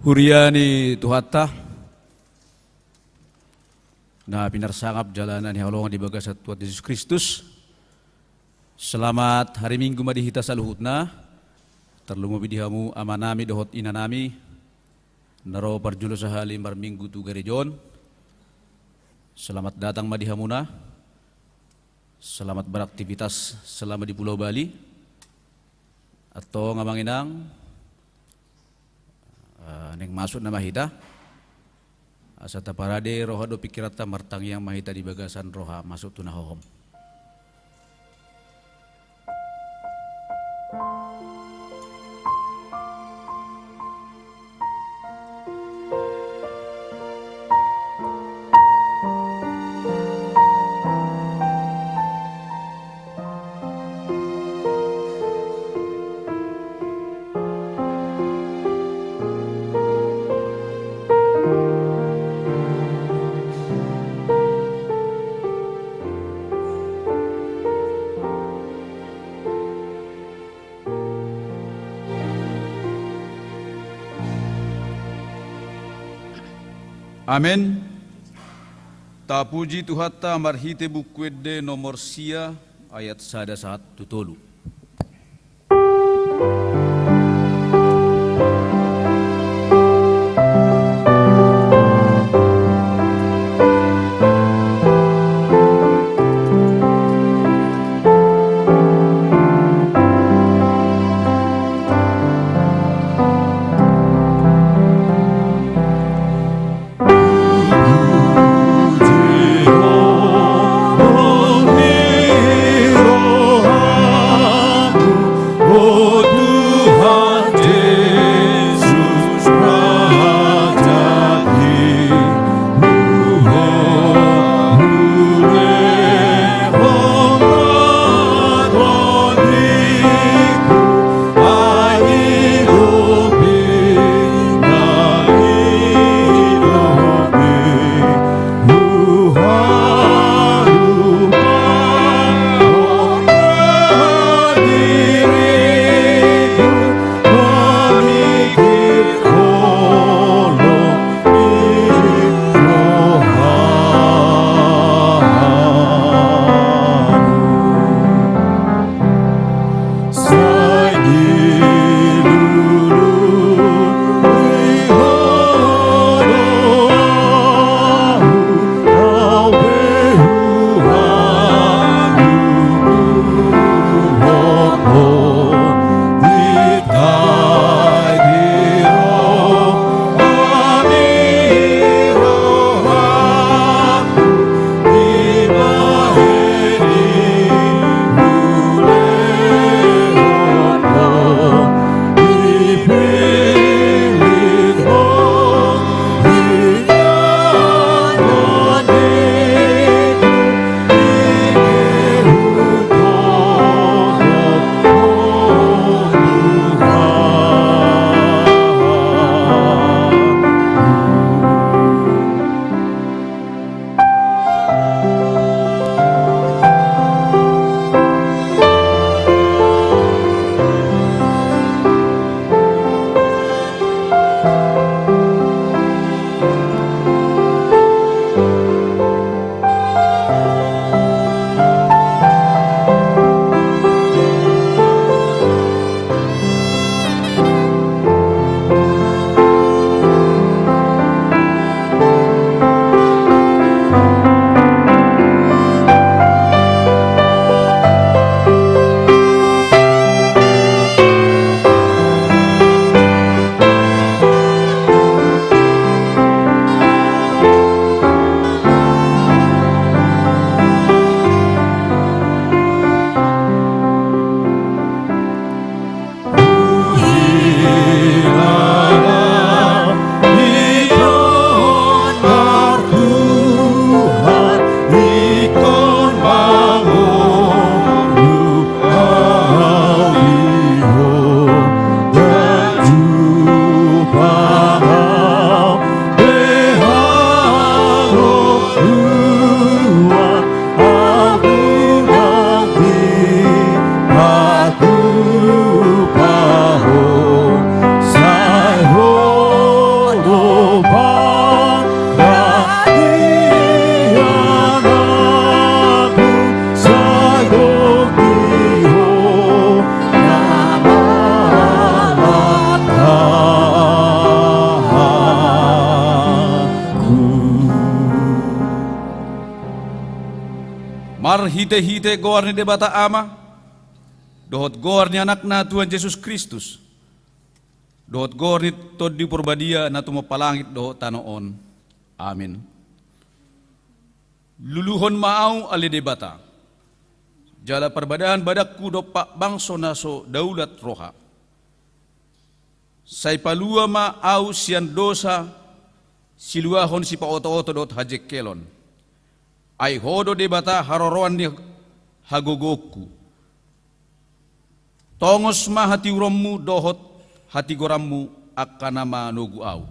Huriani Tuhatta na pinarsangap jalanan hihalongan di bagas at Tuhan Yesus Kristus. Selamat hari Minggu madihita sa luhutna. Terlumubi dihamu amanami dohot inanami. Naro parjulo sa halim Minggu tu gerejon. Selamat datang madihamuna. Selamat beraktivitas selama di Pulau Bali. Atau ngamanginang neng masuk na mahita asa taparade roha do pikirata martang yang mahita di bagasan roha masuk tunahohom. Amin. Tapuji Tuhatta marhite bukwede nomor sia ayat sada saat tutolu. Marhite-hite goar ni debata ama, dohot goar ni anak na Tuhan Yesus Kristus, dohot goar ni tod di purbadia na tumapalangit dohot tanoon. Amin. Luluhon maaw ali debata, jala perbadahan badakku do pak bangso naso daulat roha. Say palua maaw sian dosa, siluahon si paoto-oto dot hajek kelon. Ay hodo debata haroroan ni hagogoku. Tongos ma hati urommu dohot hati gorammu akanama nogu au.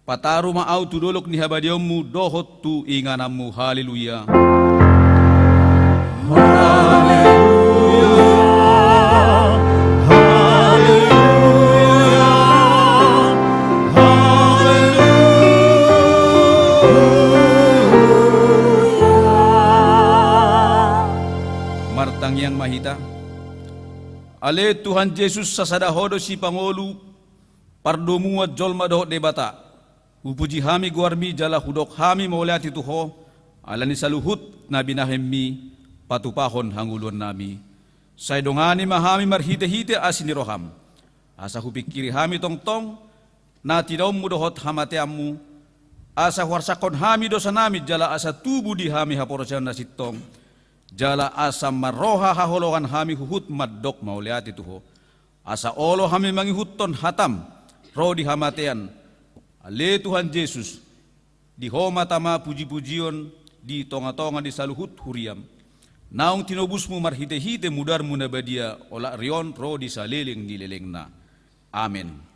Pataru ma au tudolok ni habadiommu dohot tu inganammu. Haleluya. Martang yang mahita, ale Tuhan Yesus sasadahodo si pangolu pardomu at jolma dohot debata, upuji hami guarmi jala hudok hami mauliati tuho, alani saluhut na binahemmi patupahon hanguluan nami. Say dongani mahami marhite-hite asini roham, asa hupikiri hami tong-tong, na tidom mudohot hamateammu, asa warsakon hami dosa nami jala asa tubu di hami haporosyan na sitong, jala asa maroha haholongan hami huhut maddok mauliati tuho. Asa olo hami mangihuton hatam roh di hamatean. Ale Tuhan Yesus di homa tama puji-pujion di tonga-tonga di saluhut huriam. Naung tinobusmu marhite-hite mudarmu nabadia ola rion roh di saliling nilelengna. Amin.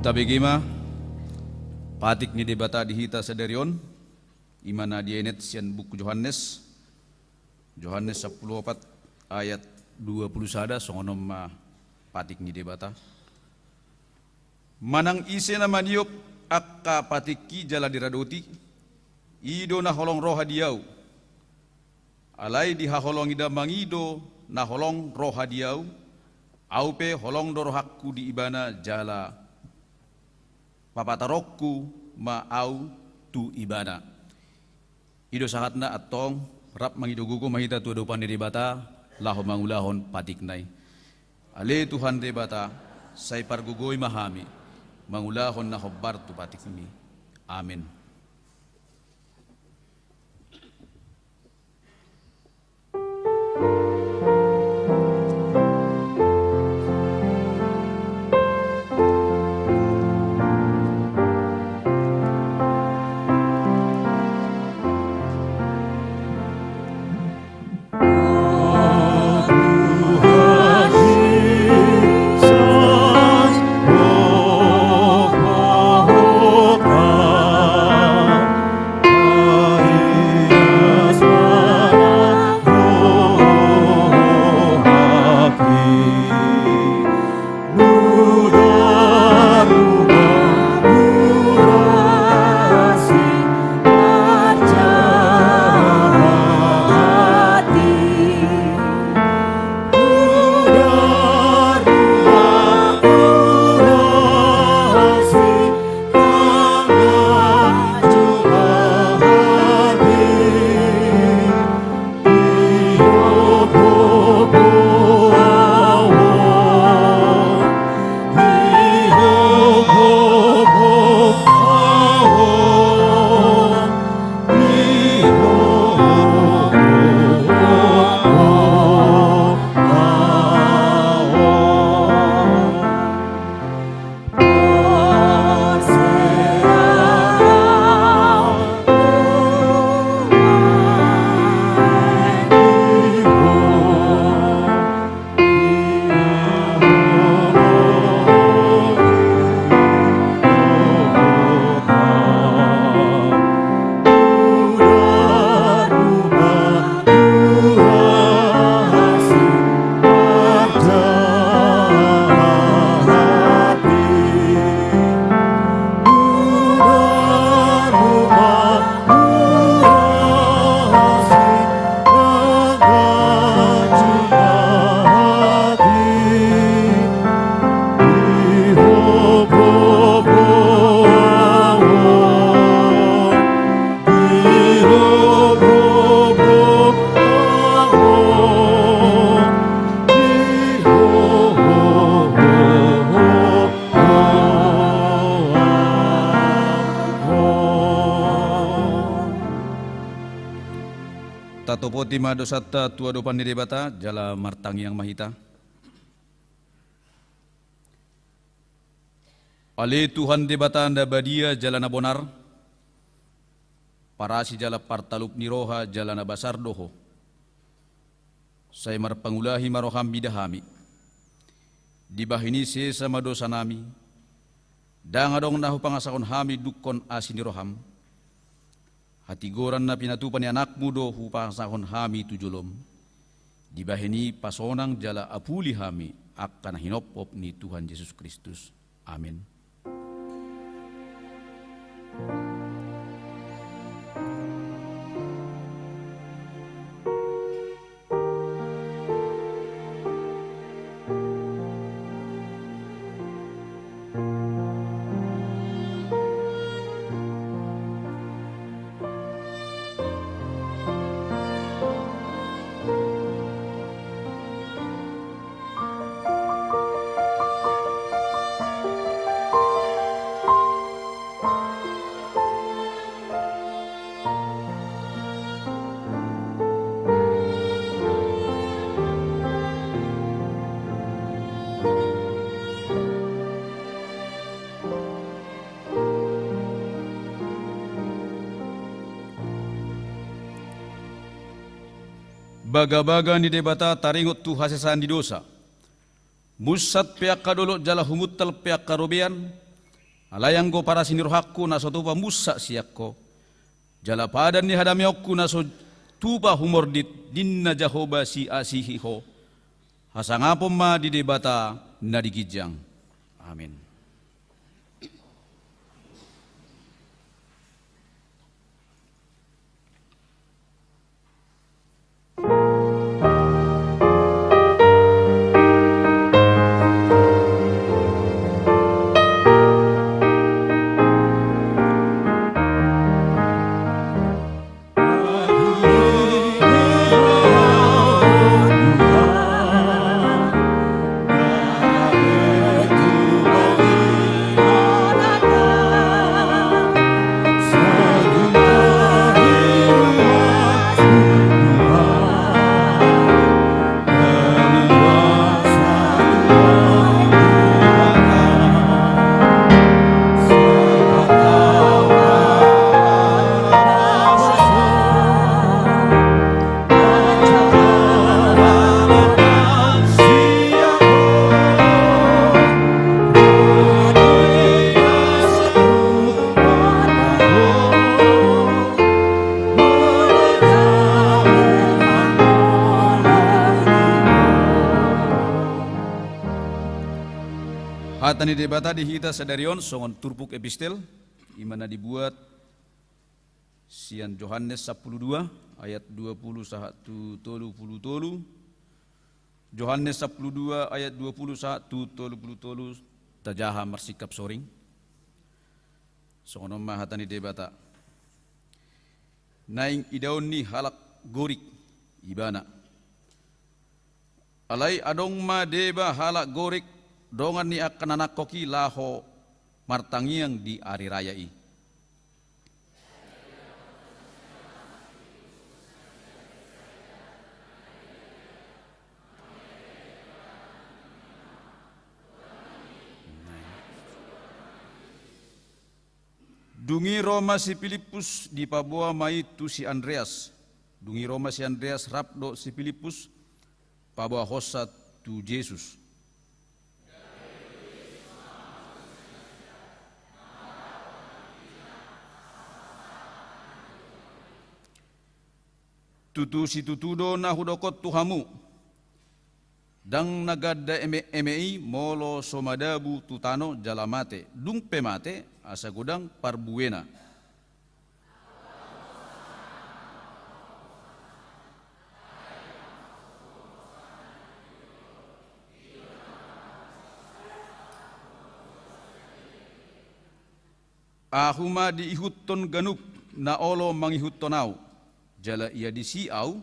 Tabigima patik ni debata dihita saderion imana dienet sian buku Yohanes 14 ayat 21 songonom ma patik ni debata manang ise na maniop akka patiki jala diradoti ido na holong roha diau alai di haholong ida mangido na holong roha diau aupe holong doro hakku di ibana jala papatarokku ma'au tu ibana. Ido sahatna atong rap mangidogugo mahita tu adopan debata laho mangulahon patiknay. Ale Tuhan debata say pargugoy mahami mangulahon na hobbar tu patikmi. Amin. Tatopoti madosatta tua dopan nidebata jala martangi yang mahita. Ale Tuhan debata anda badia jalana bonar. Parasi jala partalup niroha jalana basar doho. Saya marpangulahi maroham bidahami. Dibahini sesama dosa nami. Dangadong nahu pangasakon hami dukon asiniroham. Hati goran na pinatupan ni anakmu do hupasahon hami tujulom. Dibahini pasonang jala apuli hami akan hinopop ni Tuhan Yesus Kristus. Amin. Baga-baga ni debata taringot tu hasesan di dosa. Musat pihak kadolo jala humuttal pihak karobean. Alayang go para sinirohakku naso tupa musa siakko. Jala padan ni hadamiokku naso tupa humordit dinna jahoba si asihiho. Hasangapom ma di debata na digijang. Amin. Hatani debata dihita sadarion songon turpuk epistel imana dibuat sian Yohanes 12 ayat 20 sahatu tolu puluh tolu. Yohanes 12 ayat 20 sahatu tolu puluh tolu tajaha marsikap soring. Songon ma hatani debata. Naing idaon ni halak gorik ibana. Alai adong ma deba halak gorik dongan ni akan anak koki laho martangiang di hari raya i. Dungi Roma si Filipus di Papua mai tu si Andreas. Dungi Roma si Andreas rapdo si Filipus Papua hosa tu Yesus. Tutu si tutudo na hudokot tuhamu. Dang nagada emei molo somadabu tutano jalamate. Dung pemate asa gudang parbuena. Ahuma diihutton ganup na olo mangihuttonau. Jala ia disiau,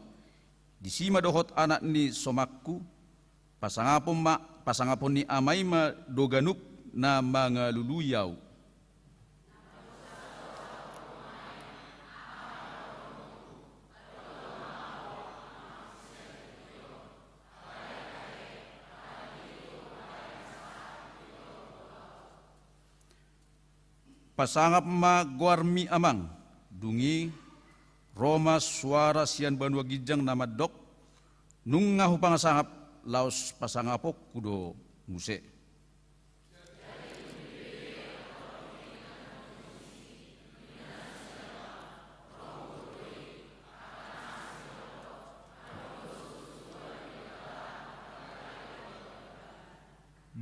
disima dohot anak ni somakku, pasangapon ni amai ma doganup na mangaluluyau. pasangap ma guarmi amang, dungi Roma suara sian banua gijang nama dok, nungahu pangasangap laos pasangapok kudo muse.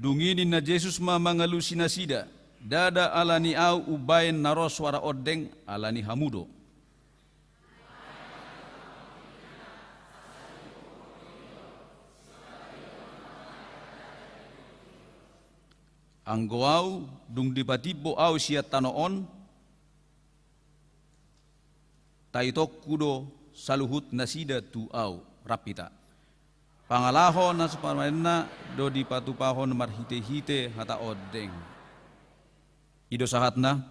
Dunginin na Jesus ma mangalusinasida, dada alani au ubain naro suara odeng alani hamudo. Anggo au dung dipatibo au sia tanoon, taitok kudo saluhut nasida tu au rapita. Pangalahon na suparmanena do di patupahon marhite-hite hata odeng. Ido sahatna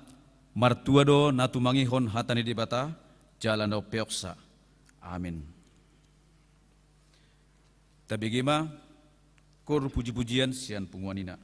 martua do natumangihon hata ni dibata jalan do peoksa. Amin. Tabigima kor puji-pujian sian pungwanina.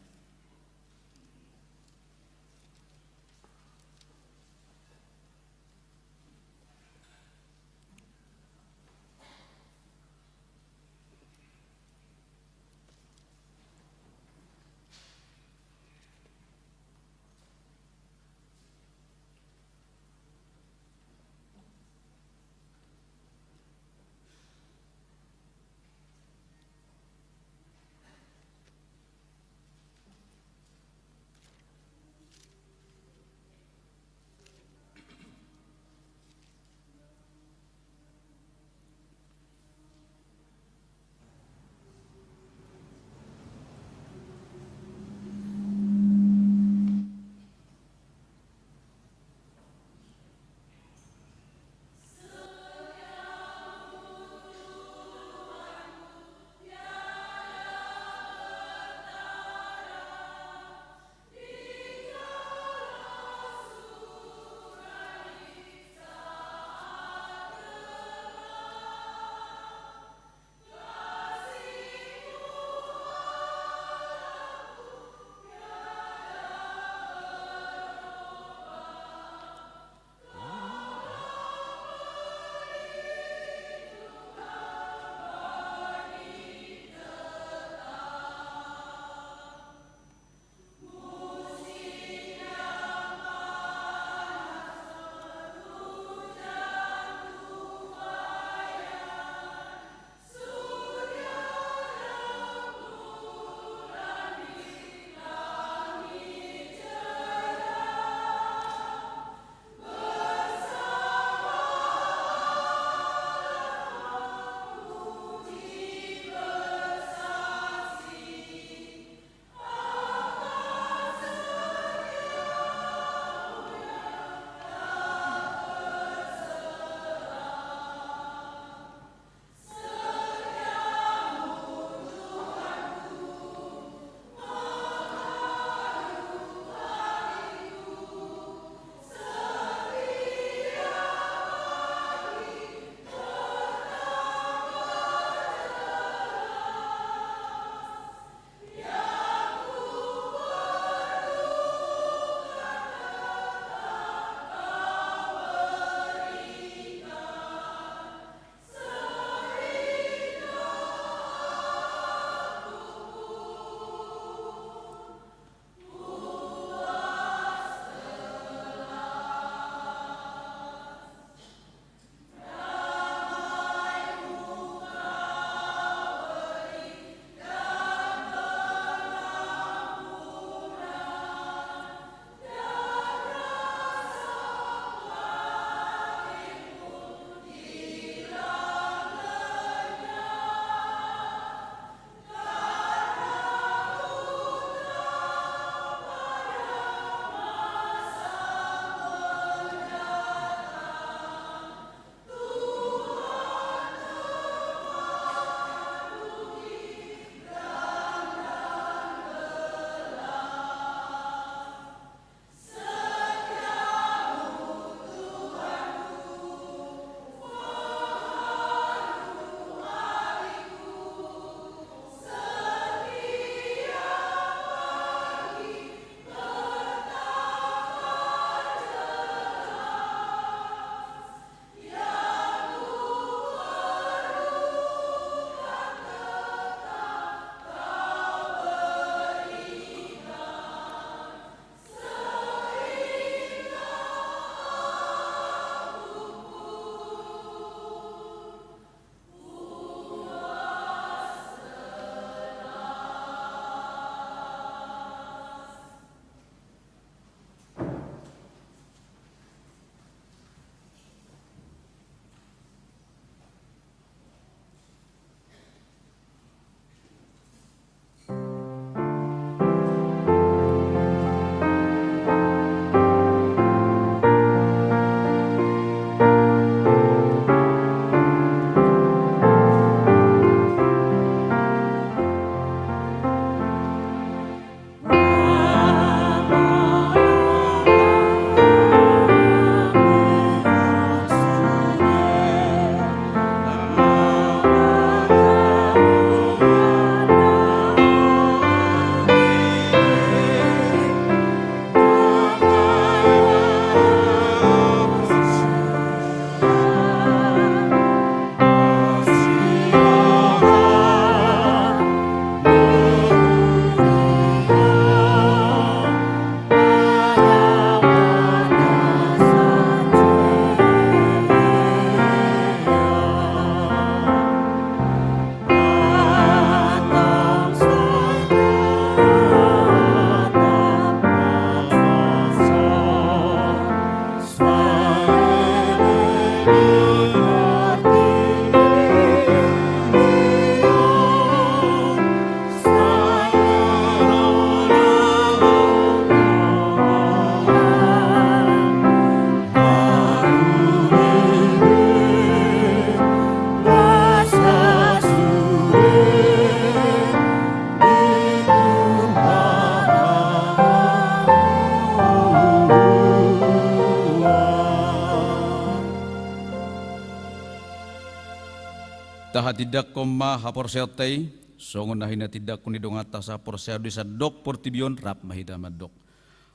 Taha tidak koma haporseotay, songon nahina tidak kuni dongata sa porsea bisa dok portibion rap mahida madok.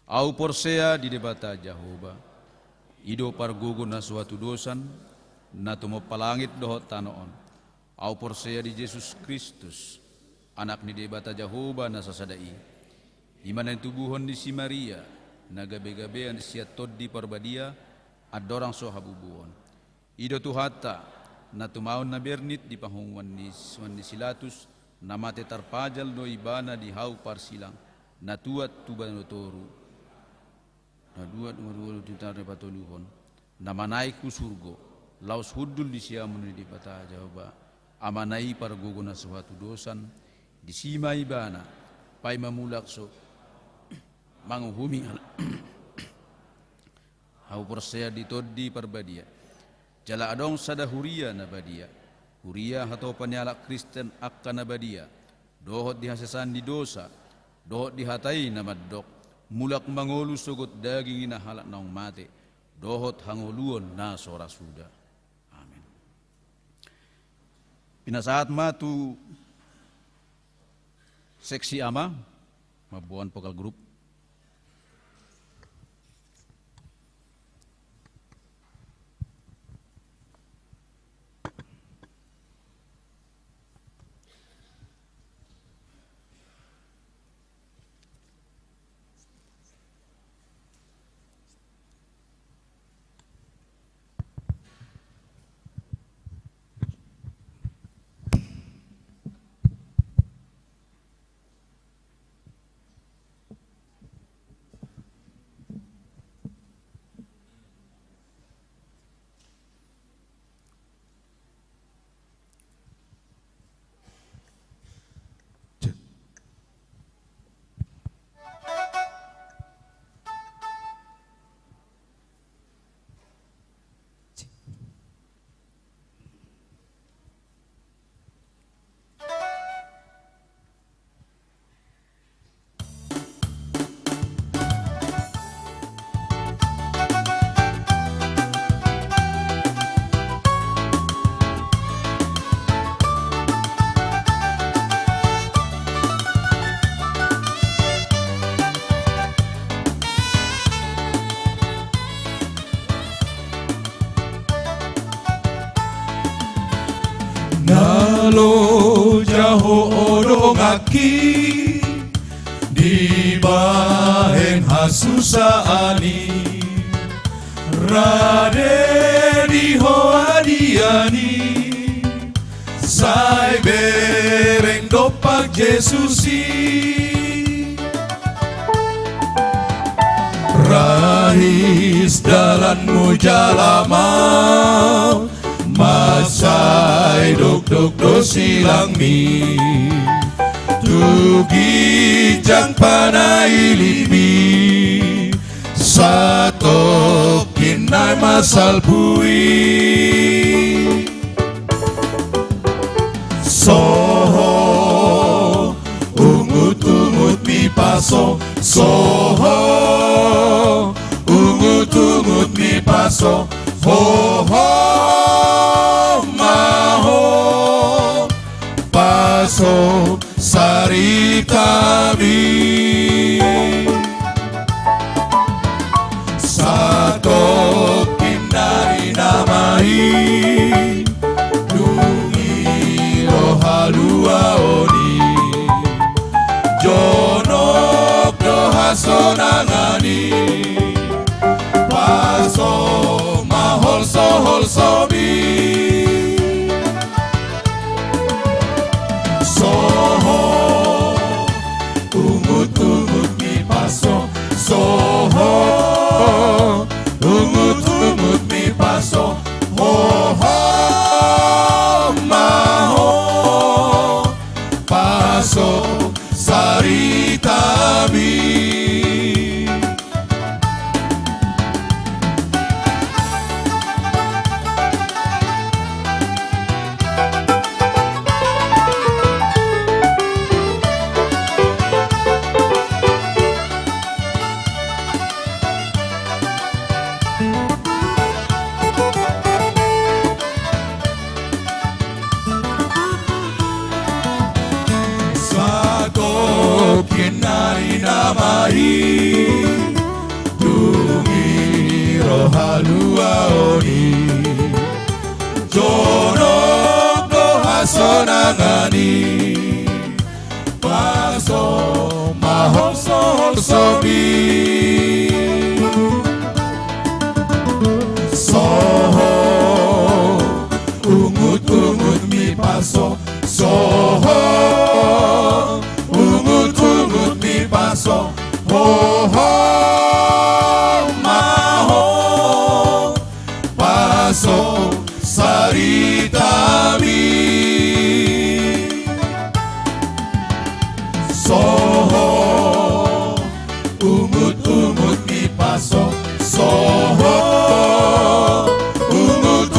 Au porsea di debata Jehovah. Ido pargugo na suatu dosan, na tumo palangit dohot tanoon. Au porsea di Yesus Kristus, anak ni debata Jehovah na sasadai. Iman yang tubuhon di si Maria, na gabe-gabean siat tod di parbadia, adorang so habubuon. Ido tuhata, na tumaon na bernit di panghunguan ni Silatus, na mate tarpajal no ibana di hau parsilang, na tuat tuban no toru, na duat umaru tintare patoluhon, na manai ku surgo, laus hudul di siamun di bata Jehovah, amanai pargogo na suatu dosan, di sima ibana, pai mamulak so, manguhumi hau porsea di todi parbadia. Jala adong sada huria na badia, huria hatau panyala Kristen akka na badia, dohot dihasasan di dosa, dohot dihatai na maddok, mulak mangolu sogot daging ina halak naong mate, dohot hangoluon na sora suda. Amin. Pinasaat matu seksi ama, mabuan pokal grup. Nalo jaho odong aki di bahen hasusaani rade di hoadiani sai bereng dopak Jesusi rahis dalanmu jalamau Masai dok do silang mi Tugi jang panai libi Sato kinai masal bui Soho ungut mi paso Soho ungut mi paso Ho ho maho paso sari kami Sato pindari namai Dungi rohalua oni Jonok dohasonangani Paso mahol sobi Soho ungut namai dungi rohalua oni jono ko hasonangani paso mahoso hosobi soho ungut mi paso soho ungut mi paso ho ho maho paso saritami soho ungut mi paso soho ungut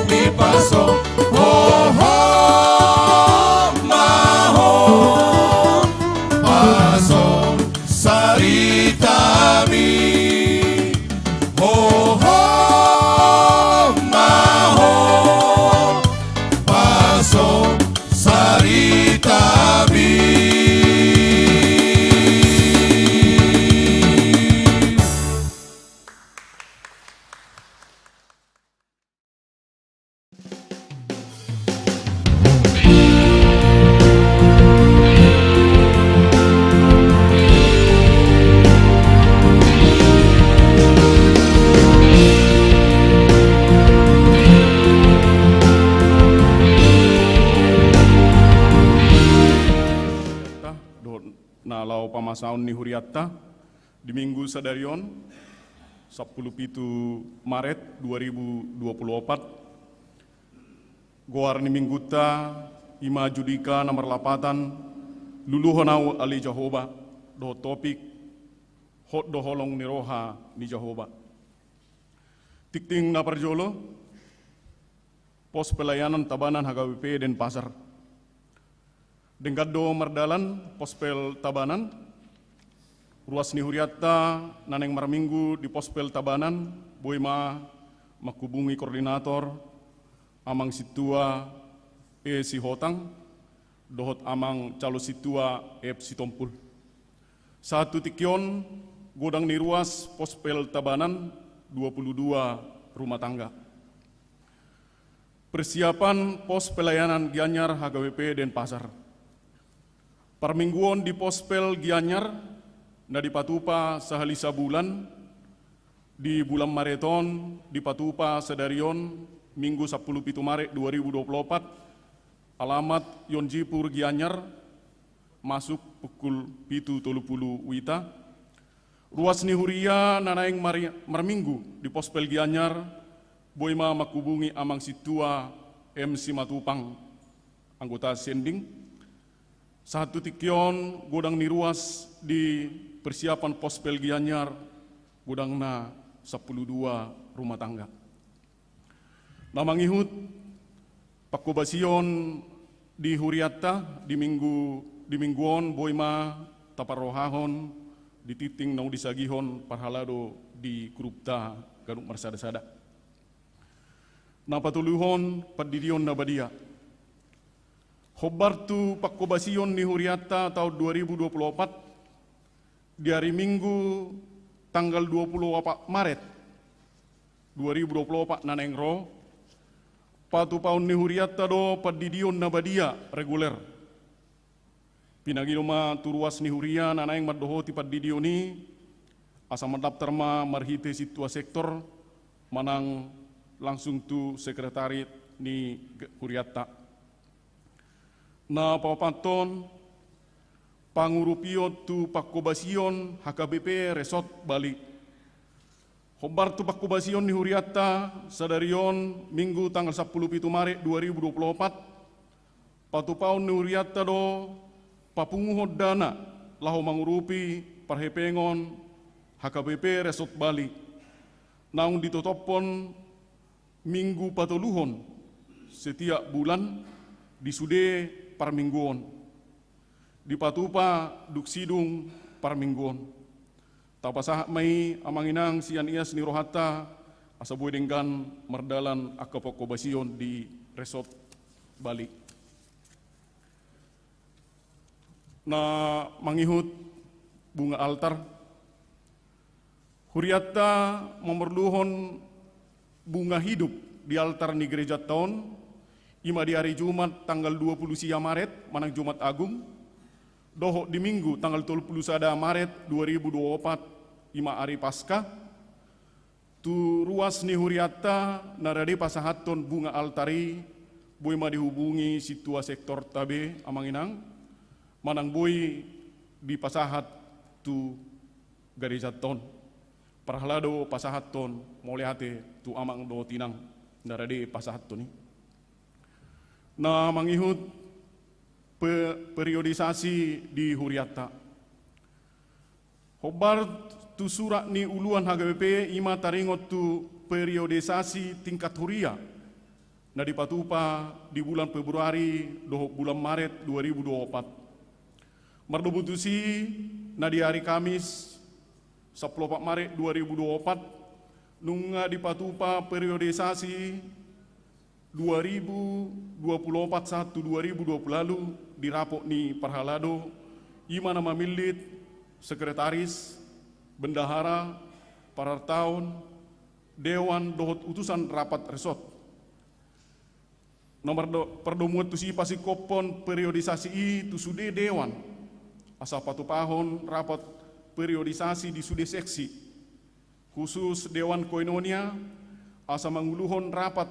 mi paso ho ho maho paso saritami ho ho maho paso saritami. Nalau pamasaun ni Huriatta di Minggu Sadarion 17 Maret 2024 goar ni Mingguta ima judika nomor lapatan luluhonau ali Jahoba do topik hot do holong ni roha ni Jahoba tikting na parjolo pos pelayanan tabanan HKBP dan pasar Dengkado merdalan pospel tabanan, ruas ni Huriatta naneng marminggu di pospel tabanan, boima makubungi koordinator, amang situa si hotang, dohot amang calo situa si tompul. Satu tikyon godang ni ruas pospel tabanan 22 rumah tangga. Persiapan pos pelayanan Gianyar HKBP dan pasar. Permingguan di pospel Gianyar, na di Patupa sahalisa bulan, di bulan Mareton, di Patupa Sadarion, Minggu 17 Maret 2024, alamat Yonjipur Gianyar, masuk pukul 7.30 wita. Ruas ni Huria nanaing marminggu di pospel Gianyar, boima makubungi amang situa MC Matupang, anggota sending. Satu tikyon godang ni ruas di persiapan pospel Gianyar godang na 12 rumah tangga. Namangihut pakobasion di Huriatta di mingguon boima taparohahon di titing nau disagihon parhalado di Kurupta Garuk Marsada-sada. Napatuluhon padidion na badia. Hobartu pakobasion ni Huriatta tahun 2024 di hari Minggu tanggal 24 Maret 2024 nanengro patu paun ni Huriatta do padidion nabadia reguler pinagiloma turuas ni Huria naneng madohoti padidion ni asam mendaftar ma marhite situa sektor manang langsung tu sekretariat ni Huriatta. Na papaton pangurupio tu pakobasion HKBP Resort Bali. Hobar tu pakobasion ni Huriatta sadarion Minggu tanggal 10 Maret 2024. Patupaun ni Huriatta do papunguhod dana lahu mangurupi parhepengon HKBP Resort Bali. Naung ditotopon Minggu patuluhon setiap bulan di sude parmingguon. Di Patupa duksidung parmingguon. Tapasah mai amanginang sian ias ni rohata asaboy denggan merdalan akapokobasion di Resort Bali. Na mangihut bunga altar. Huriatta memerluhon bunga hidup di altar ni gereja tahun, ima di hari Jumat tanggal 20 sia Maret, manang Jumat Agung, doho di Minggu tanggal 31 Maret 2024, ima hari Paskah, tu ruas ni huriatta narade pasahaton bunga altari, boy ma dihubungi situa sektor tabe amanginang, manang boy di pasahat tu gereja tahun. Parhalado pasahaton mole hate tu amang do tinang narade pasahaton ni. Na mangihut periodisasi di huriatta. Hobar tu surat ni uluan HGBP ima taringot tu periodisasi tingkat huria. Na dipatupa di bulan Februari doho bulan Maret 2024. Mardobutusi na di hari Kamis 14 Maret 2024 nunga dipatupa periodisasi 2024-2020 lalu dirapok ni Parhalado ima nama milit sekretaris bendahara parartaun dewan dohot utusan rapat resort nomor perdomuan tu si pasi kopon periodisasi itu sudah dewan asa patu pahon rapat periodisasi di sude seksi khusus Dewan Koinonia asa manguluhon rapat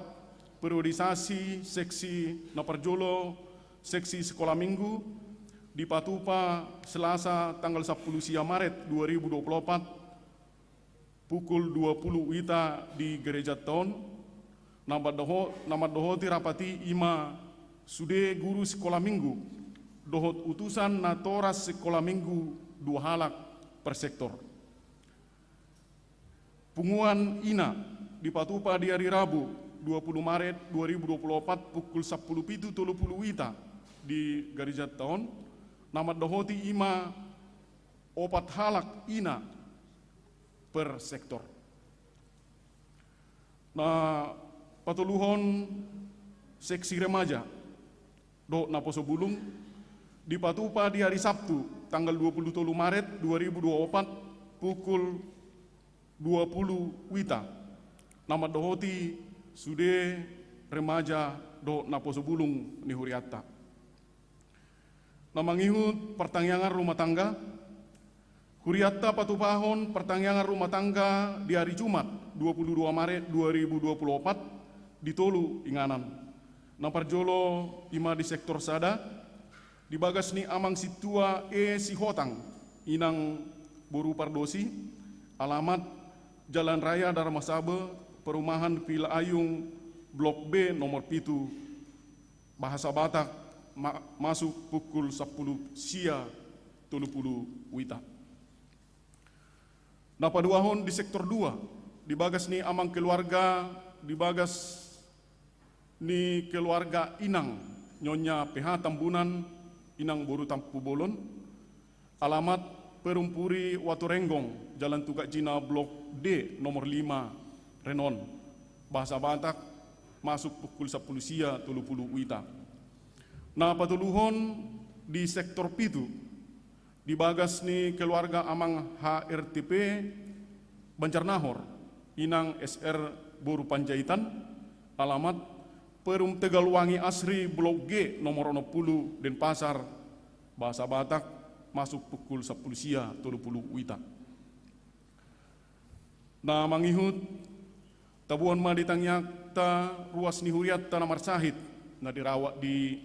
periodisasi seksi Naparjolo seksi sekolah minggu di Patupa Selasa tanggal 10 sia Maret 2024 pukul 20 WITA di Gereja Tahun nama dohoti rapati ima sude guru sekolah minggu dohot utusan natoras sekolah minggu 2 halak per sektor. Punguan ina di Patupa di hari Rabu 20 Maret 2024 pukul 10.30 WITA di Gereja Tahun nama dohoti ima 4 halak ina per sektor. Nah patuluhon seksi remaja do naposo bulung di Patupa di hari Sabtu tanggal 27 Maret 2024 pukul 20 WITA nama dohoti sude remaja do naposo bulung ni huriatta. Nama ngihut pertangyangan rumah tangga huriatta patupahon pertangyangan rumah tangga di hari Jumat 22 Maret 2024 ditolu inganan. Naparjolo ima di sektor sada di bagas ni amang situa si hotang inang boru pardosi alamat Jalan Raya Dharma Sabe Perumahan Villa Ayung Blok B nomor 7 bahasa Batak masuk pukul 10 sia 30 WITA. Napa duahon di sektor 2 di bagas ni amang keluarga di bagas ni keluarga inang Nyonya PH Tambunan inang boru Tampu Bolon alamat Perumpuri Waturenggong Jalan Tugak Cina Blok D nomor 5 Renon bahasa Batak masuk pukul 10 sia 30 WITA. Nah patuluhon di sektor pitu di bagas ni keluarga amang HRTP Banjarnahor inang SR boru Panjaitan alamat Perum Tegalwangi Asri Blok G nomor 60 Denpasar bahasa Batak masuk pukul 10 sia 30 WITA. Nah mangihut tabuan ma ditangnyakta ruas ni huriatta namar sahid na dirawat di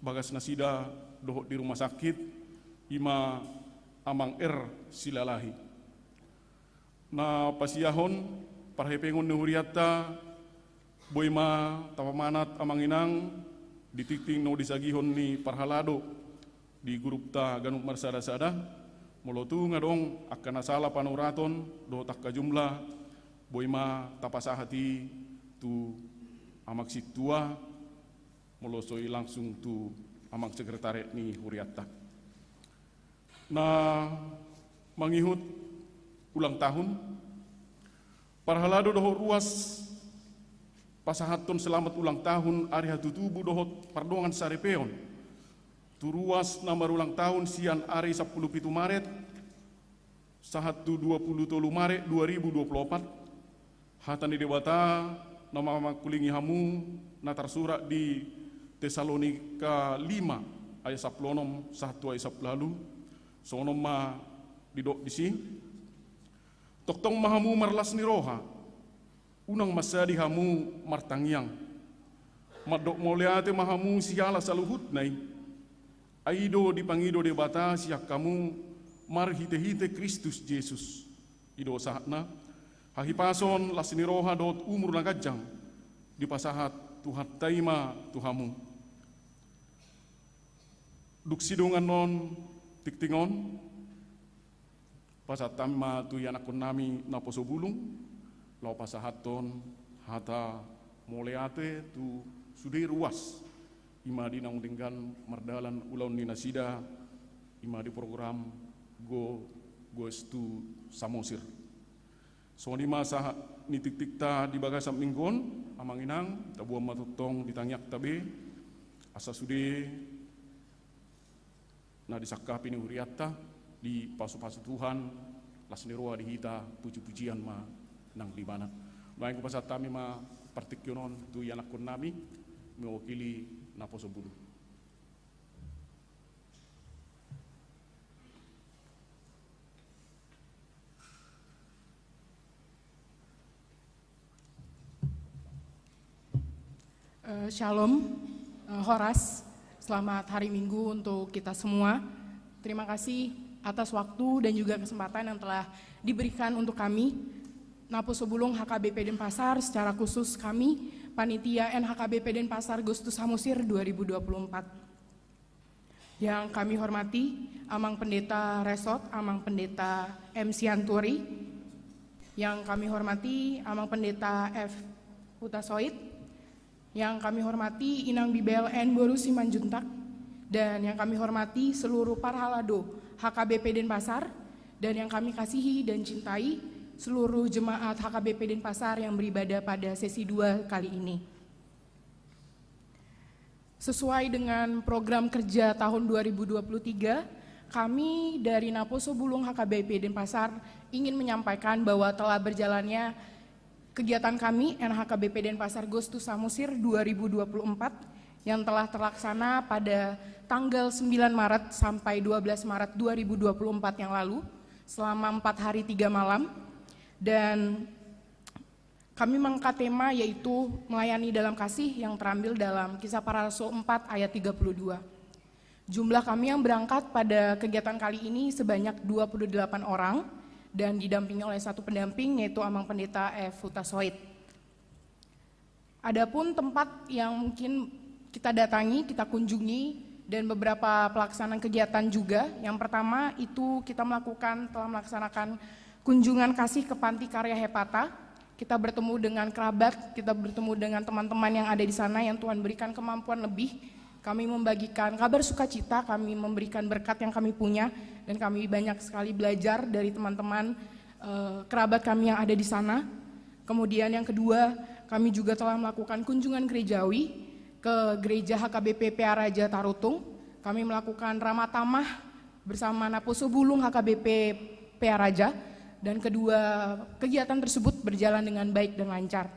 bagas nasida dohot di rumah sakit ima amang silalahi. Nah pasiyahon parhepengon ni huriatta boima tapamanat amanginang ditikting no disagihon ni Parhalado di grup ta ganuk marsada-sada molotu ngadong akan asala panuraton do tak jumlah boima tapasahati tu amak situa molosoi langsung tu amak sekretariat ni huriatta. Nah mangihut ulang tahun Parhalado doho ruas pasahaton selamat ulang tahun ari hatutubu dohot pardongan sarepeon. Turuas nomor ulang tahun sian ari 10 Maret Sahatu 23 Maret 2024 hatani debata nama makulingi hamu na tersurat di Tesalonika 5 ayat 10 1 ayat 10 lalu sonom ma didok disi toktong mahamu marlas ni roha unang masadi hamu martangyang madok moleate mahamu siala saluhut nai aido dipangido debata siak kamu marhite-hite Kristus Yesus ido sahatna hahipason lasni roha dot umur nagajang di pasahat Tuhan taima Tuhamu duksidungan non tiktingon pasat tamma tu yanakon nami naposo bulung lau pasahaton hata moleate tu sudah ruas ima di nang tinggan mardalan ulaun di nasida ima di program go estu samosir so di masa nitik-tikta di bagasam minggon amang inang tabuam matutong ditangyak tabe asa sude na disakapi ni uriatta di pasu-pasu Tuhan lasniroa di hita puji-pujian ma nang di mana baik ku pasat kami ma partikyonon tu yanakon nami mewakili naposo bulu. Shalom, Horas, selamat hari Minggu untuk kita semua. Terima kasih atas waktu dan juga kesempatan yang telah diberikan untuk kami, Naposo Bulung HKBP Denpasar, secara khusus kami, Panitia NHKBP Denpasar Gustus Samosir 2024. Yang kami hormati, Amang Pendeta Resot, Amang Pendeta M. Sianturi, yang kami hormati, Amang Pendeta F. Hutasoid, yang kami hormati Inang Bibel N. Boru Simanjuntak, dan yang kami hormati seluruh Parhalado HKBP Denpasar, dan yang kami kasihi dan cintai seluruh jemaat HKBP Denpasar yang beribadah pada sesi 2 kali ini. Sesuai dengan program kerja tahun 2023, kami dari Naposo Bulung HKBP Denpasar ingin menyampaikan bahwa telah berjalannya kegiatan kami NHKBP Denpasar Gustus Samosir 2024 yang telah terlaksana pada tanggal 9 Maret sampai 12 Maret 2024 yang lalu selama 4 hari 3 malam, dan kami mengangkat tema yaitu melayani dalam kasih yang terambil dalam Kisah Para Rasul 4 ayat 32. Jumlah kami yang berangkat pada kegiatan kali ini sebanyak 28 orang dan didampingi oleh satu pendamping yaitu Amang Pendeta F. Hutasoid. Adapun tempat yang mungkin kita datangi, kita kunjungi, dan beberapa pelaksanaan kegiatan juga. Yang pertama itu kita telah melaksanakan kunjungan kasih ke Panti Karya Hepata. Kita bertemu dengan kerabat, kita bertemu dengan teman-teman yang ada di sana yang Tuhan berikan kemampuan lebih. Kami membagikan kabar sukacita, kami memberikan berkat yang kami punya, dan kami banyak sekali belajar dari teman-teman kerabat kami yang ada di sana. Kemudian yang kedua, kami juga telah melakukan kunjungan gerejawi ke gereja HKBP PA Raja Tarutung. Kami melakukan ramah tamah bersama Naposo Bulung HKBP PA Raja, dan kedua kegiatan tersebut berjalan dengan baik dan lancar.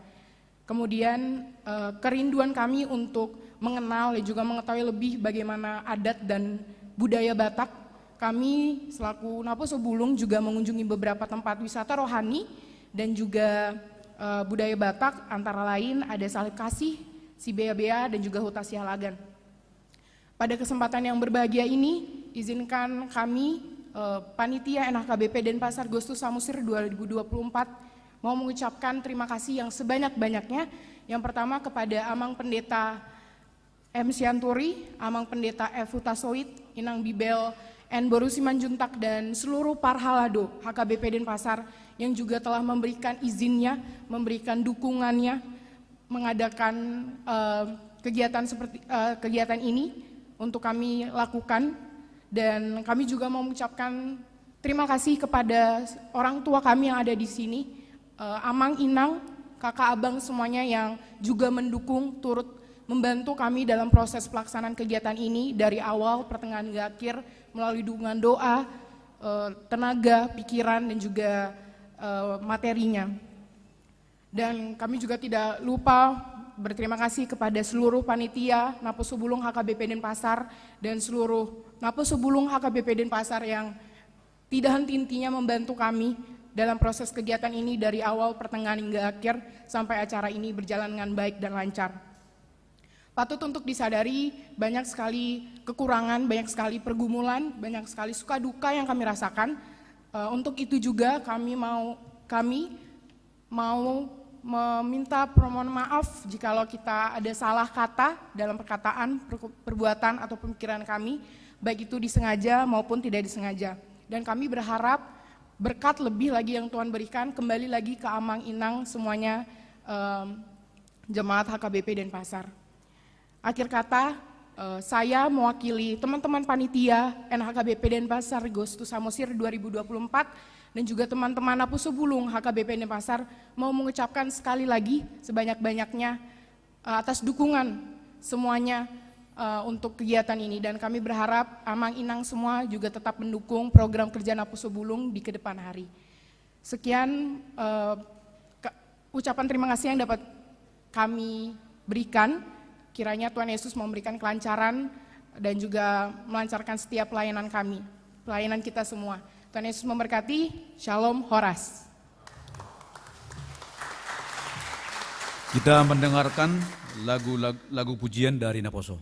Kemudian kerinduan kami untuk mengenal dan juga mengetahui lebih bagaimana adat dan budaya Batak, kami selaku Naposo Bulung juga mengunjungi beberapa tempat wisata rohani dan juga budaya Batak, antara lain ada Salib Kasih, Sibea-bea, dan juga Huta Sialagan. Pada kesempatan yang berbahagia ini, izinkan kami, Panitia NHKBP Denpasar Gustus Samosir 2024, mau mengucapkan terima kasih yang sebanyak-banyaknya. Yang pertama kepada Amang Pendeta M. Sianturi, Amang Pendeta F. Hutasoid, Inang Bibel N. Boru Simanjuntak, dan seluruh Parhalado HKBP Denpasar yang juga telah memberikan izinnya, memberikan dukungannya, mengadakan kegiatan ini untuk kami lakukan. Dan kami juga mau mengucapkan terima kasih kepada orang tua kami yang ada di sini, Amang, Inang, kakak, abang semuanya yang juga mendukung, turut membantu kami dalam proses pelaksanaan kegiatan ini dari awal, pertengahan hingga akhir, melalui dukungan doa, tenaga, pikiran, dan juga materinya. Dan kami juga tidak lupa berterima kasih kepada seluruh panitia Naposo Bulung HKBP Denpasar dan seluruh Naposo Bulung HKBP Denpasar yang tidak henti-hentinya membantu kami dalam proses kegiatan ini dari awal, pertengahan, hingga akhir sampai acara ini berjalan dengan baik dan lancar. Patut untuk disadari banyak sekali kekurangan, banyak sekali pergumulan, banyak sekali suka duka yang kami rasakan. Untuk itu juga kami mau meminta permohonan maaf jikalau kita ada salah kata dalam perkataan, perbuatan, atau pemikiran kami, baik itu disengaja maupun tidak disengaja. Dan kami berharap berkat lebih lagi yang Tuhan berikan kembali lagi ke Amang Inang semuanya, jemaat HKBP Denpasar. Akhir kata, saya mewakili teman-teman panitia NHKBP Denpasar Agustus Samosir 2024 dan juga teman-teman Naposo Bulung HKBP Denpasar mau mengucapkan sekali lagi sebanyak-banyaknya atas dukungan semuanya untuk kegiatan ini, dan kami berharap Amang Inang semua juga tetap mendukung program kerja Naposo Bulung di kedepan hari. Sekian ucapan terima kasih yang dapat kami berikan. Kiranya Tuhan Yesus memberikan kelancaran dan juga melancarkan setiap pelayanan kami, pelayanan kita semua. Tuhan Yesus memberkati. Shalom Horas. Kita mendengarkan lagu pujian dari Naposo.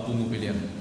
pungu pilihan. Hari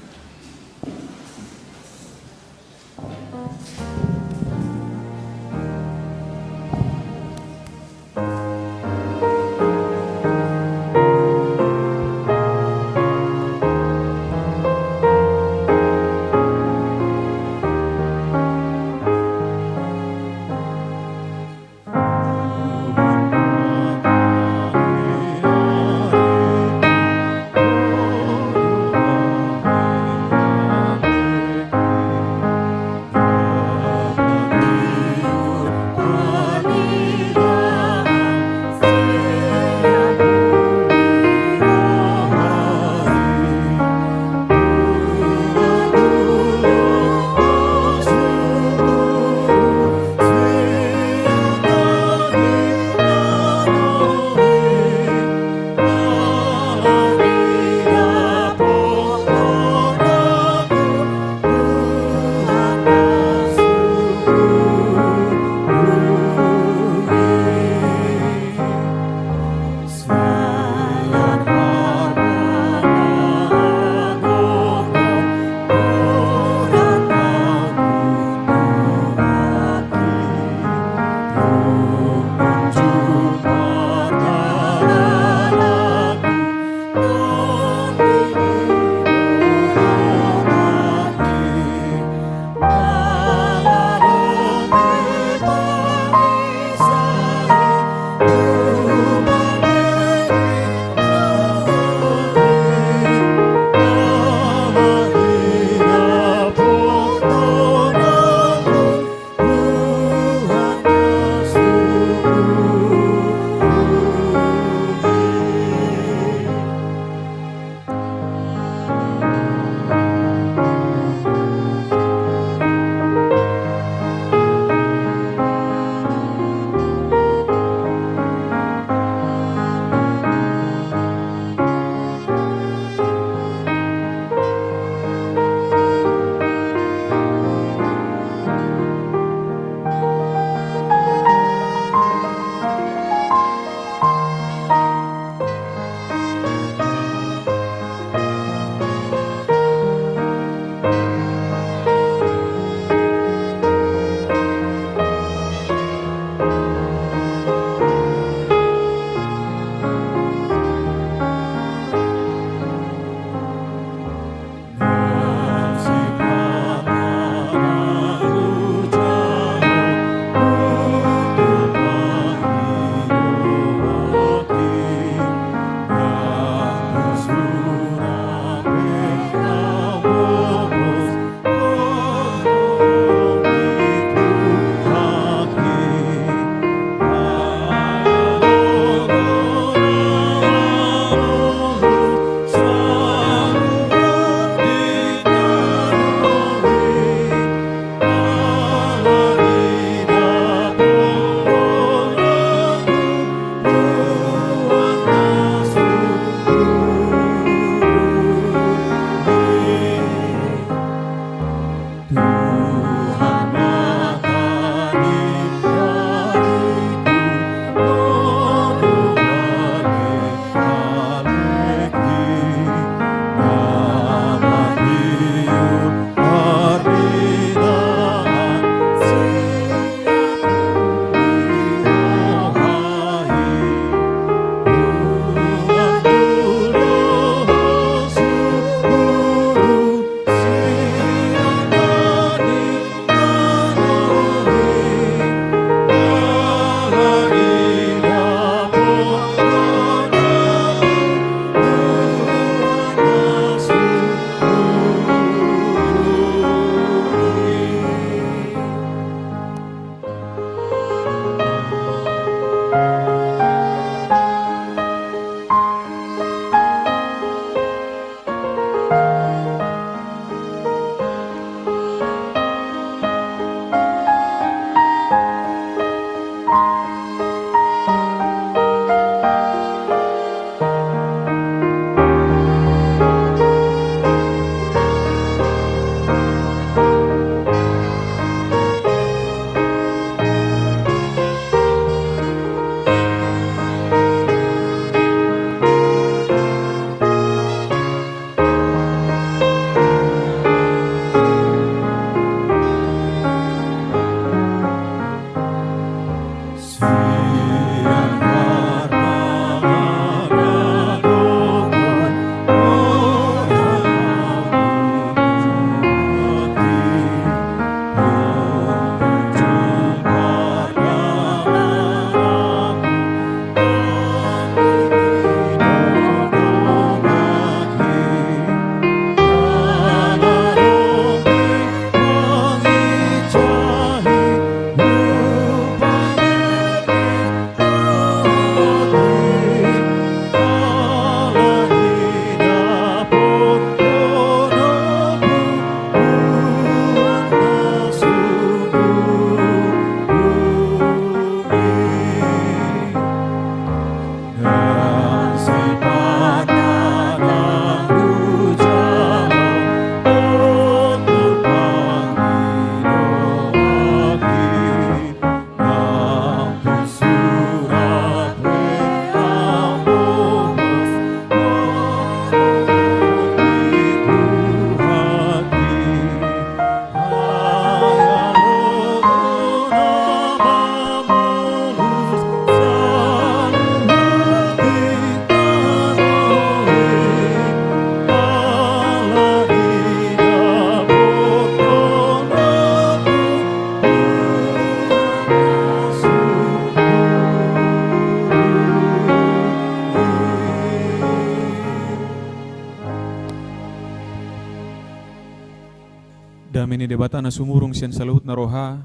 Damini debata na sumurung sian saluhut na roha,